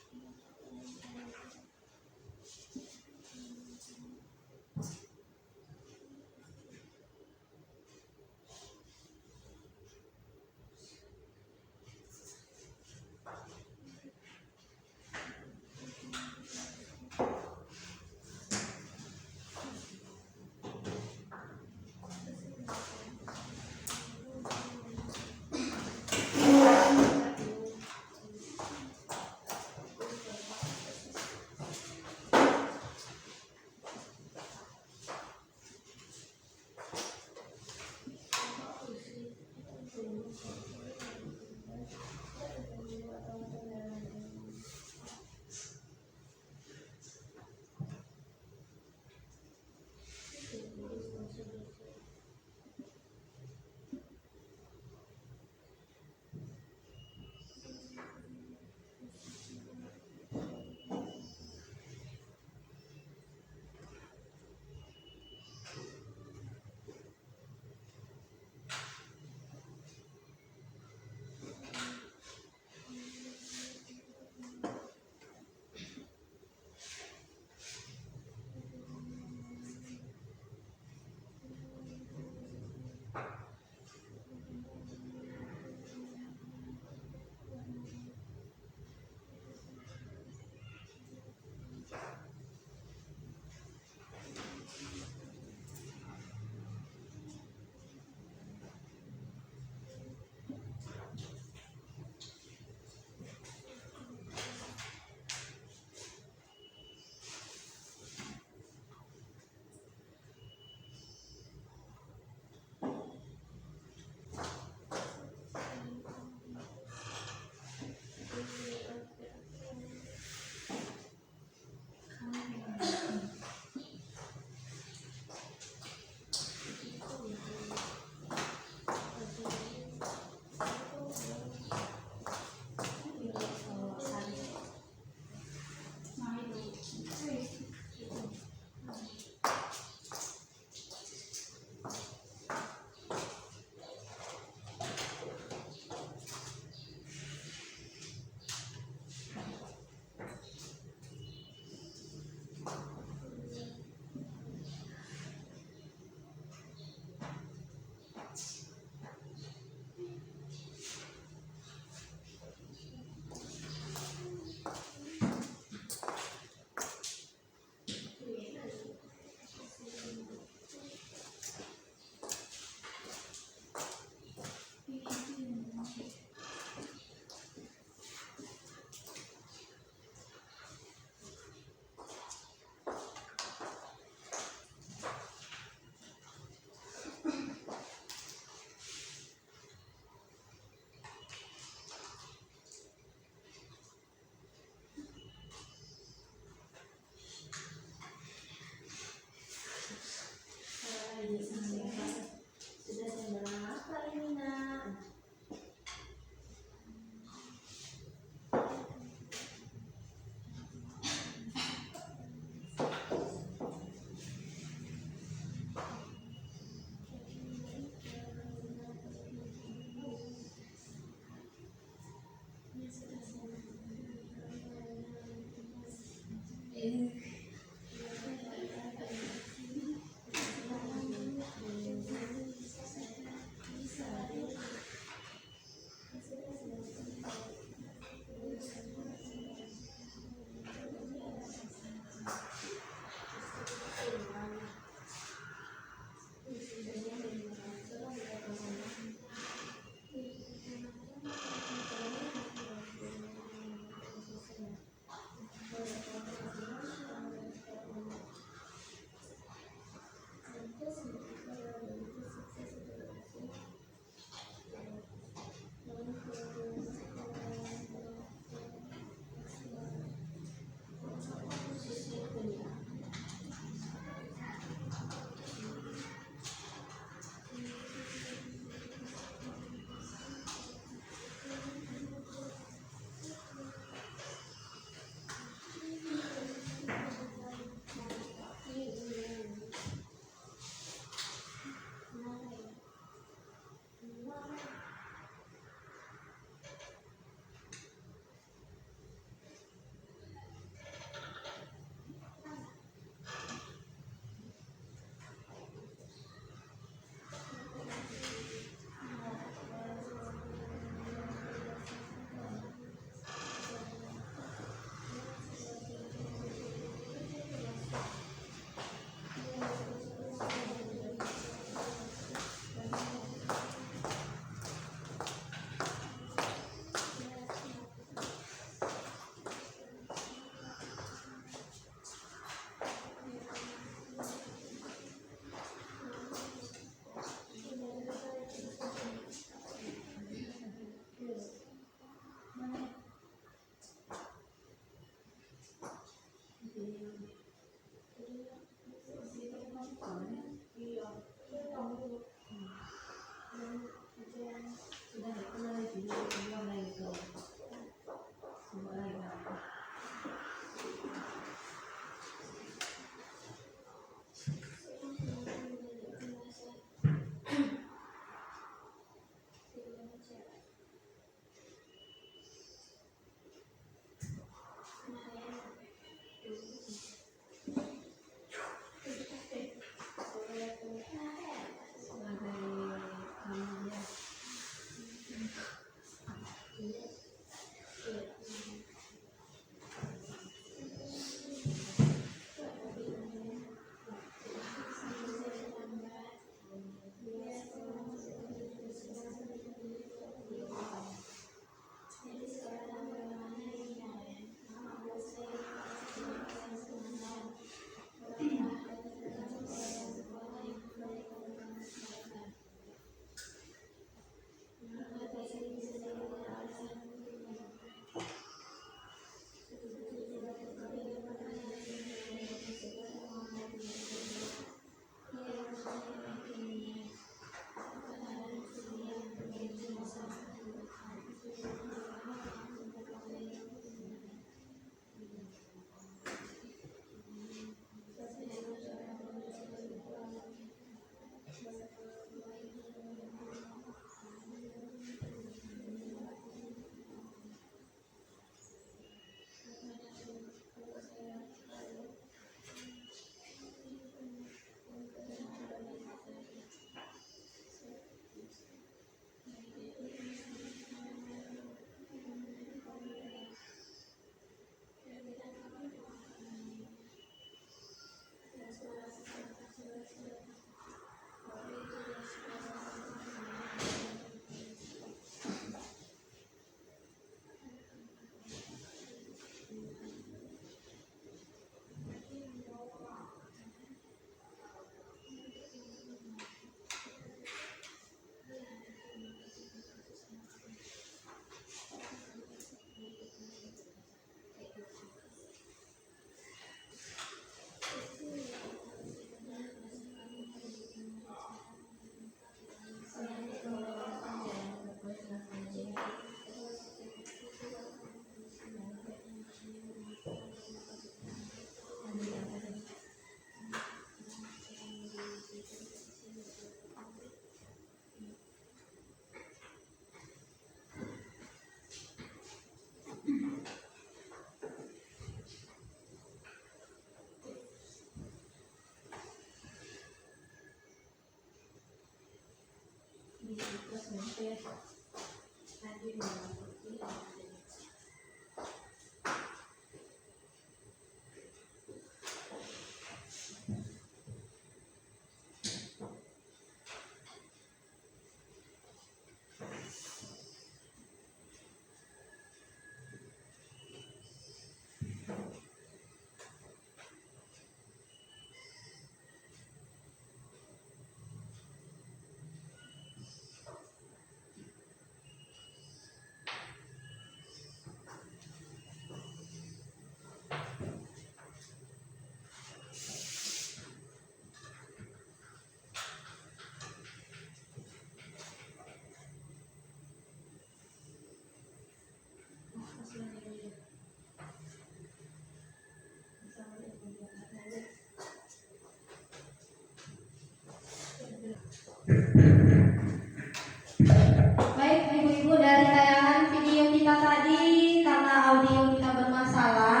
Baik ibu-ibu, dari tayangan video kita tadi karena audio kita bermasalah,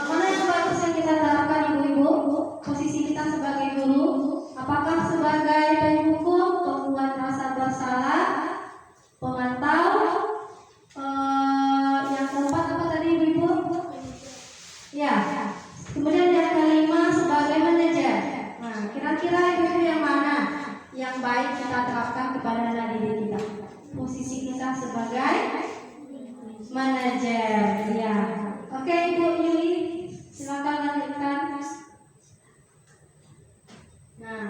mana yang bagus yang kita terapkan ibu-ibu? Posisi kita sebagai guru, apakah sebagai penghukum, pembuat rasa bersalah, pemantau, yang keempat apa tadi ibu-ibu? Ya, kemudian yang kelima sebagai manajer. Nah, kira-kira ibu-ibu yang mana yang baik kita terapkan kepada anak didik kita? Posisi kita sebagai manajer, ya. Oke Ibu Yuli, silakan lanjutkan. Nah,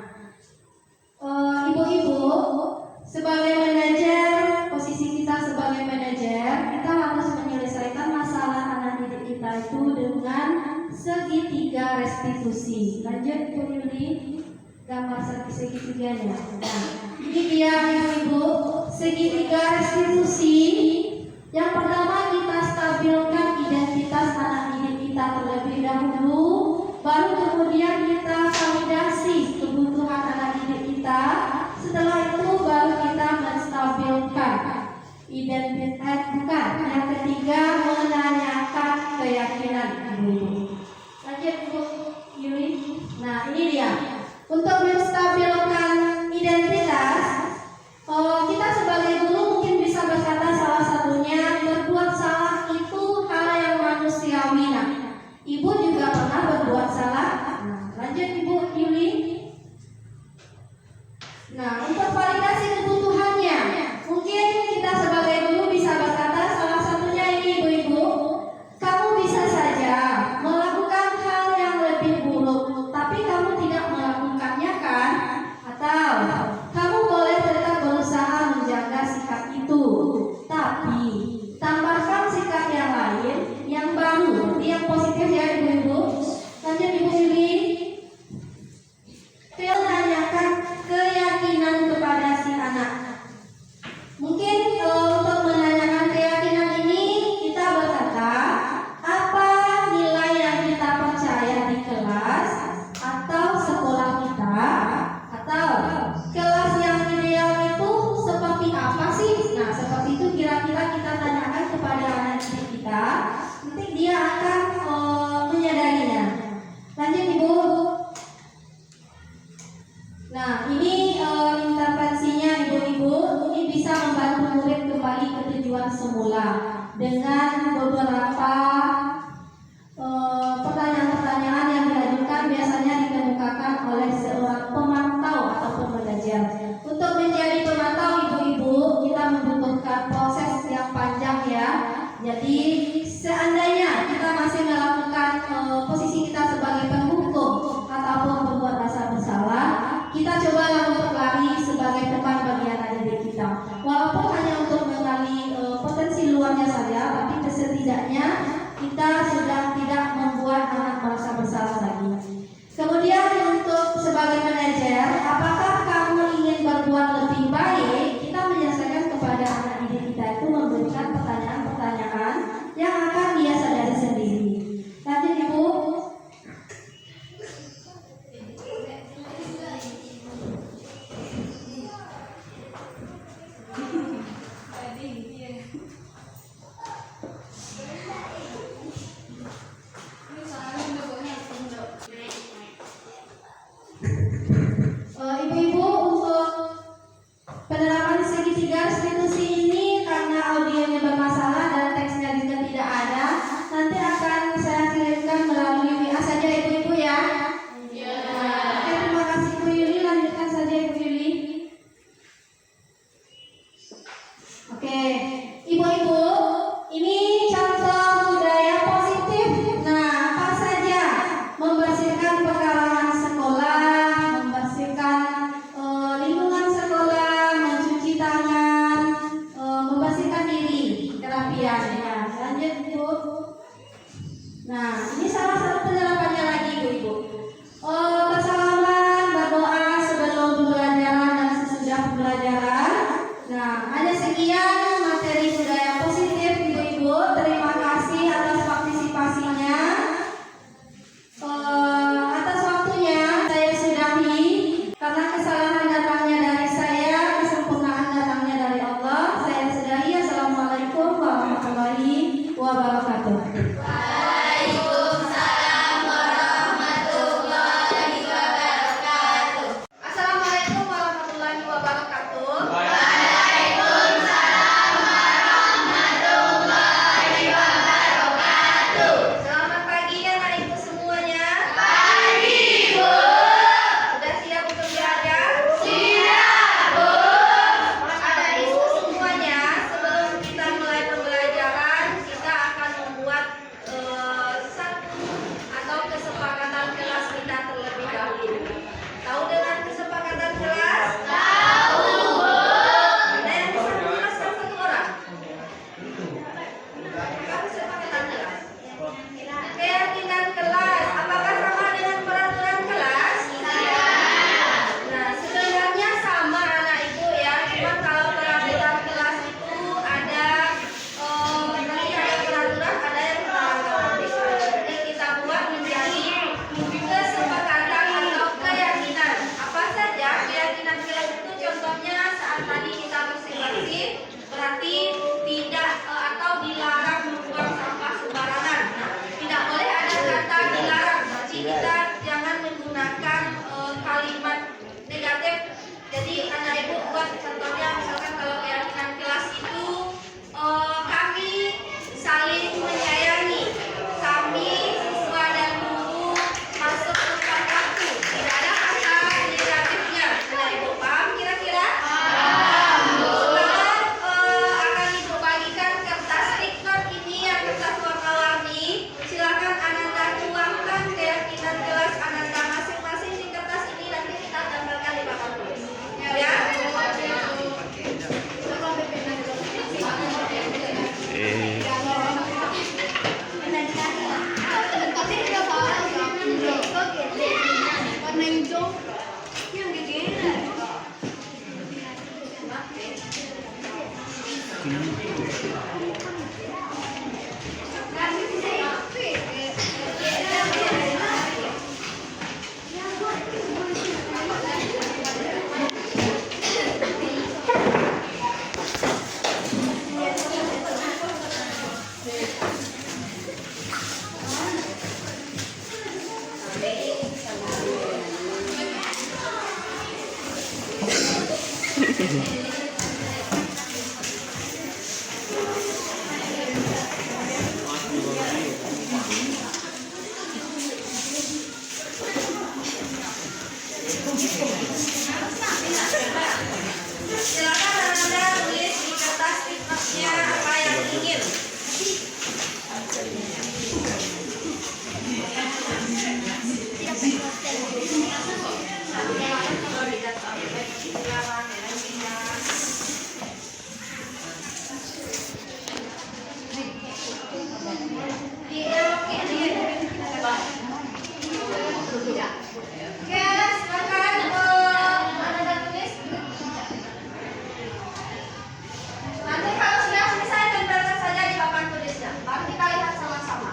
ibu-ibu, sebagai manajer, posisi kita sebagai manajer, kita harus menyelesaikan masalah anak didik kita itu dengan segitiga restitusi. Lanjut Ibu Yuli, gambar segitiganya. Nah, ini dia ibu-ibu, segitiga restitusi. Yang pertama, kita stabilkan identitas anak didik kita terlebih dahulu, baru kemudian kita validasi kebutuhan anak didik kita. Setelah itu baru kita menstabilkan identitas. Bukan. Yang ketiga, menanyakan keyakinan ibu-ibu. Lanjut Bu Yuli. Nah, ini dia. Untuk menstabilkan identitas, kita sebagai guru mungkin bisa berkata salah satunya, berbuat salah itu hal yang manusiawi. Nah, ibu juga pernah berbuat salah. Nah, lanjut kata dilarang. Jadi kita jangan menggunakan kalimat negatif. Jadi anak ibu buat contohnya, misalkan kalau keyakinan kelas itu kami saling menyayangi, kami siswa dan guru masuk tepat waktu. Tidak ada kata negatifnya. Anak ibu paham kira-kira? Sekarang akan ibu bagikan kertas stiker ini yang kertas warna-warni. Silakan Ananda tuangkan keyakinan kelas Ananda masing-masing di kertas ini, nanti kita tempelkan di papan tulis. Ya. Warna hijau yang gede. Silakan Ananda tulis di kertas stikernya apa yang ingin. Nanti kalau sudah selesai tempelkan saja di papan tulisnya. Baru kita lihat sama-sama.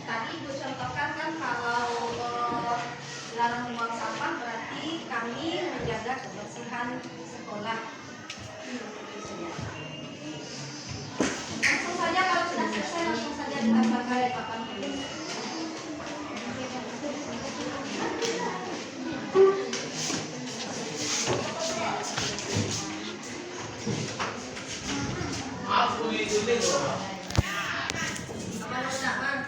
Tadi Ibu contohkan kan kalau larang membuang sampah berarti kami menjaga kebersihan sekolah. Langsung saja kalau sudah selesai langsung saja ditambahkan di papan tulis. Aman udah aman.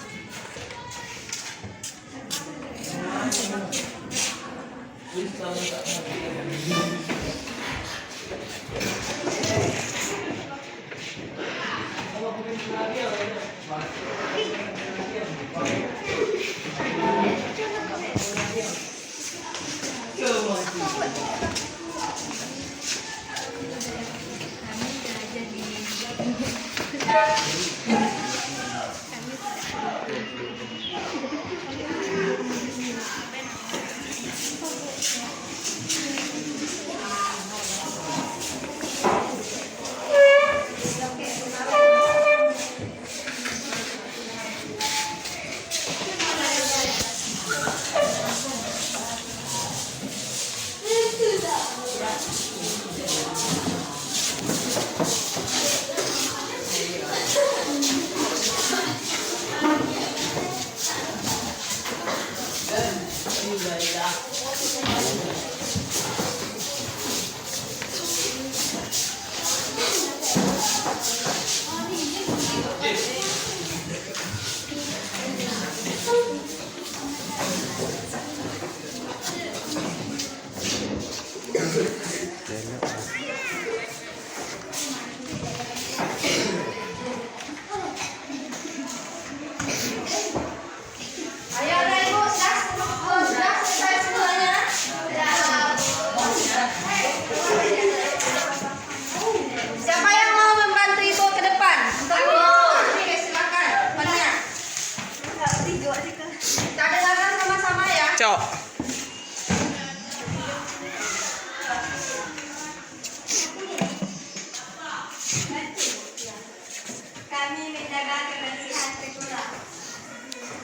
Kami menjaga kebersihan sekolah.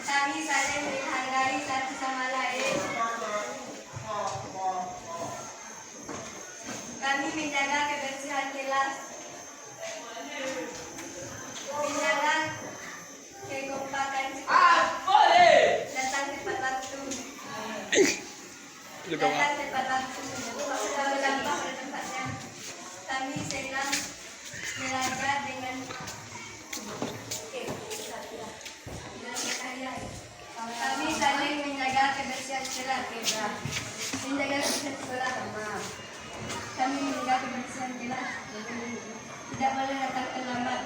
Kami saling menghargai satu sama lain. Kami menjaga kebersihan kelas. Menjaga kekompakan sekolah. Datang tepat waktu. Datang tepat waktu. Selalu pada tempatnya. Kami senang belajar dengan kami saling menjaga kebersihan kelas. Menjaga kebersihan sekolah. Kami menjaga kebersihan kelas. Tidak boleh datang terlambat.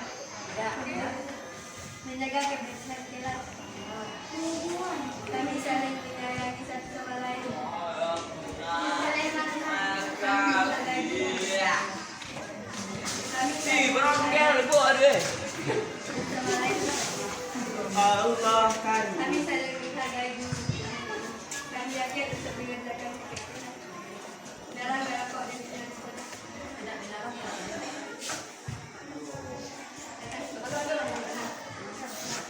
Menjaga kebersihan kelas. Kami saling menyayangi satu sama lain. Kami saling menghargai guru. Kami yakin untuk mengerjakan tugasnya. Dalam berapa dan tidak sekolah.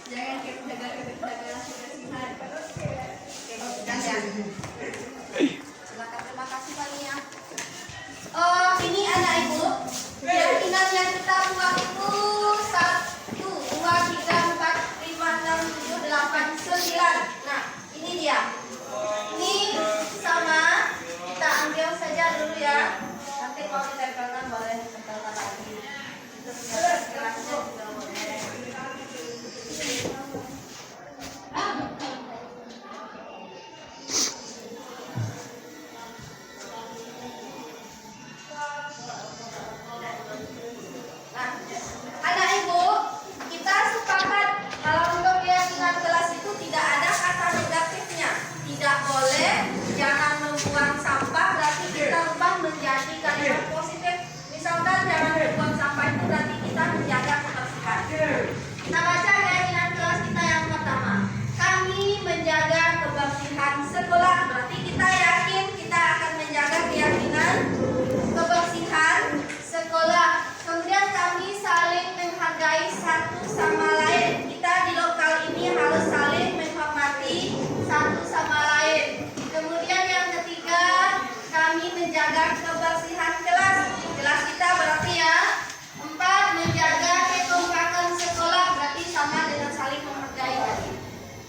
Jangan kita jaga kebersihan. Silakan, terima kasih Fania. Ini anak ibu, keyakinan yang kita buat itu 1, 2, 3, 4, 5, 6, 7, 8, 9. Nah, ini dia. Ini sama, kita ambil saja dulu ya. Nanti kalau ditempelkan boleh ditempelkan lagi. Itu kelasnya juga boleh. Nah, anak ibu, kita sepakat kalau untuk keyakinan kelas itu tidak ada kata negatifnya. Tidak boleh, jangan membuang sampah, berarti kita ubah menjadi kalimat positif. Misalkan jangan membuang sampah itu berarti kita menjaga kebersihan. Kita baca keyakinan kelas kita yang pertama. Kami menjaga kebersihan sekolah. Berarti kita yakin kita akan menjaga keyakinan kebersihan sekolah. Kemudian kami saling menghargai satu sama lain. Kita di lokal ini harus saling menghormati satu sama lain. Kemudian yang ketiga, kami menjaga kebersihan kelas. Kelas kita berarti ya. 4, menjaga kekompakan sekolah. Berarti sama dengan saling menghargai tadi.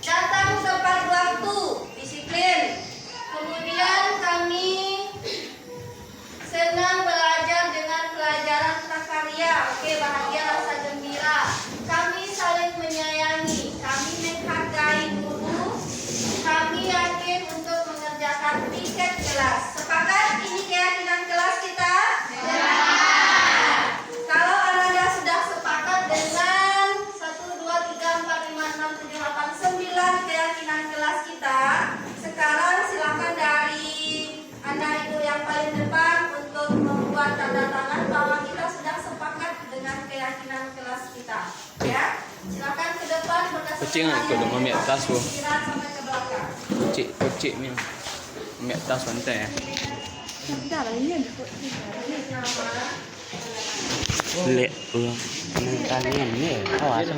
Datang tepat waktu, disiplin. Kemudian kami senang belajar dengan pelajaran prakarya. Oke, bahagia rasa gembira. Kami saling menyayangi. Kami menghargai guru. Kami yakin untuk mengerjakan piket kelas. Sepakat ini keyakinan kelas kita? Ya. Kalau Anda sudah sepakat dengan 1, 2, 3, 4, 5, 6, 7, 8, 9 keyakinan kelas kita, sekarang silakan dari Anda ibu yang paling depan untuk membuat tanda tangan bahwa kita sudah sepakat dengan keyakinan kelas kita. Ya, silakan ke depan berdasarkan Kucing aku udah mau ambil tas, Bu. pikiran sampai ke belakang. Kucing ni. Ambil tas pantai ya. Lek pulang. Kalian ni. Awas.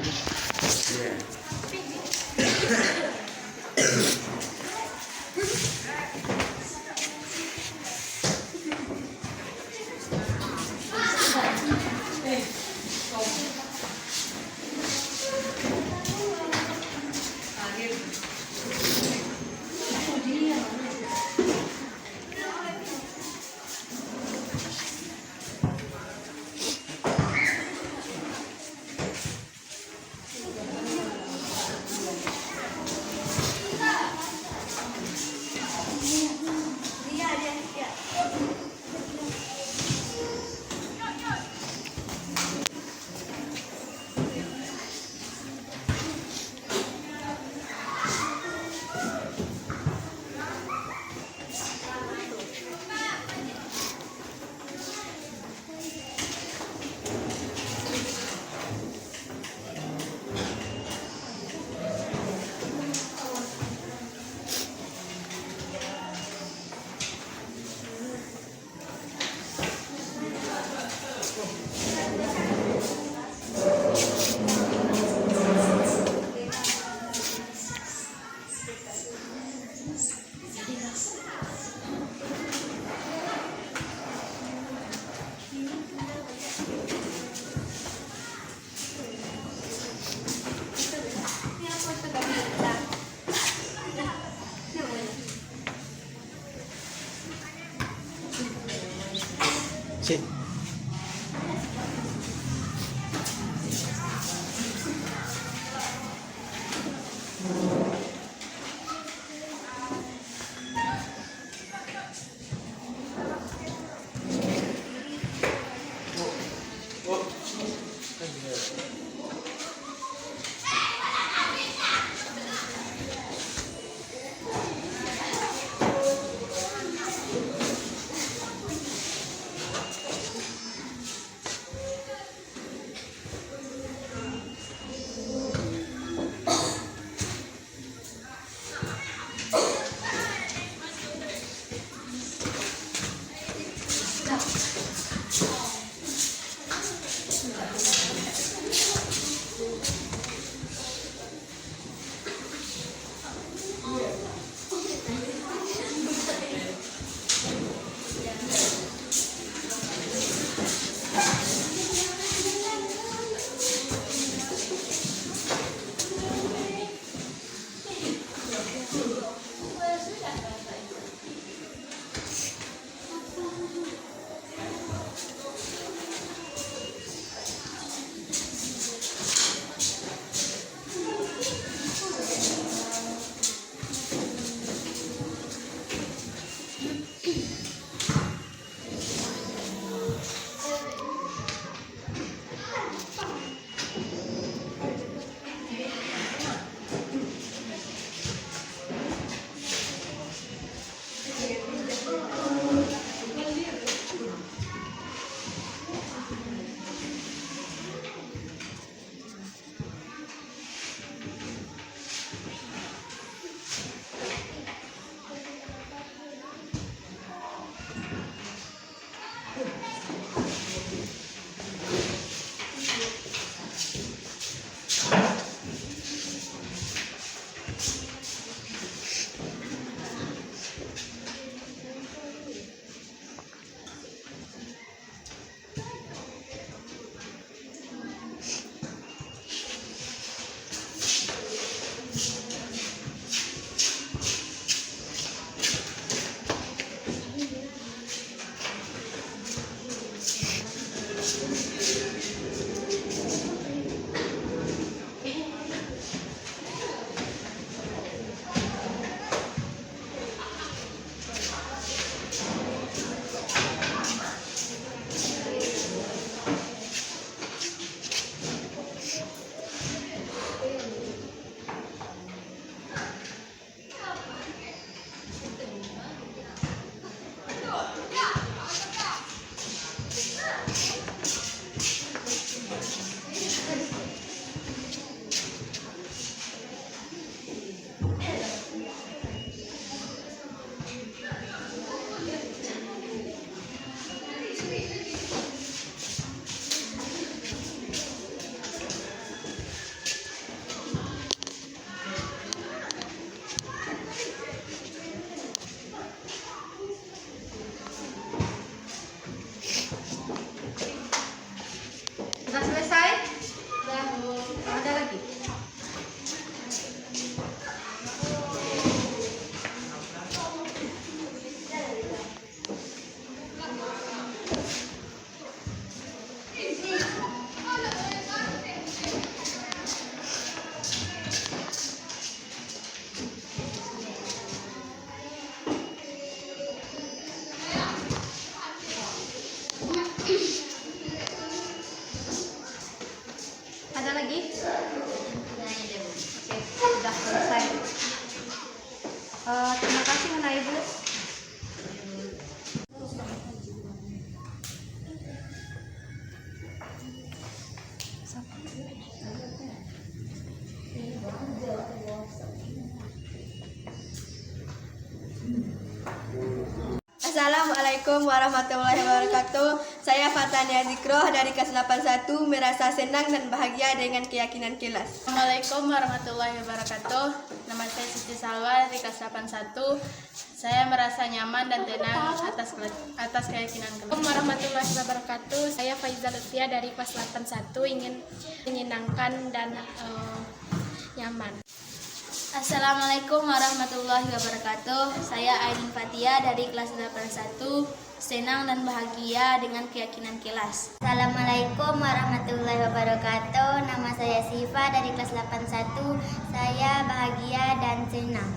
Ada lagi? Oke, sudah selesai. Terima kasih Nona Ibu. Assalamualaikum warahmatullahi wabarakatuh. Saya Fatania Zikroh dari kelas 81 merasa senang dan bahagia dengan keyakinan kelas. Assalamualaikum warahmatullahi wabarakatuh. Nama saya Siti Salwa dari kelas 81. Saya merasa nyaman dan tenang atas keyakinan kelas. Assalamualaikum warahmatullahi wabarakatuh. Saya Faizal Lutfia dari kelas 81 ingin menyenangkan dan nyaman. Assalamualaikum warahmatullahi wabarakatuh. Saya Aidin Fatia dari kelas 81, senang dan bahagia dengan keyakinan kelas. Assalamualaikum warahmatullahi wabarakatuh. Nama saya Siva dari kelas 81. Saya bahagia dan senang.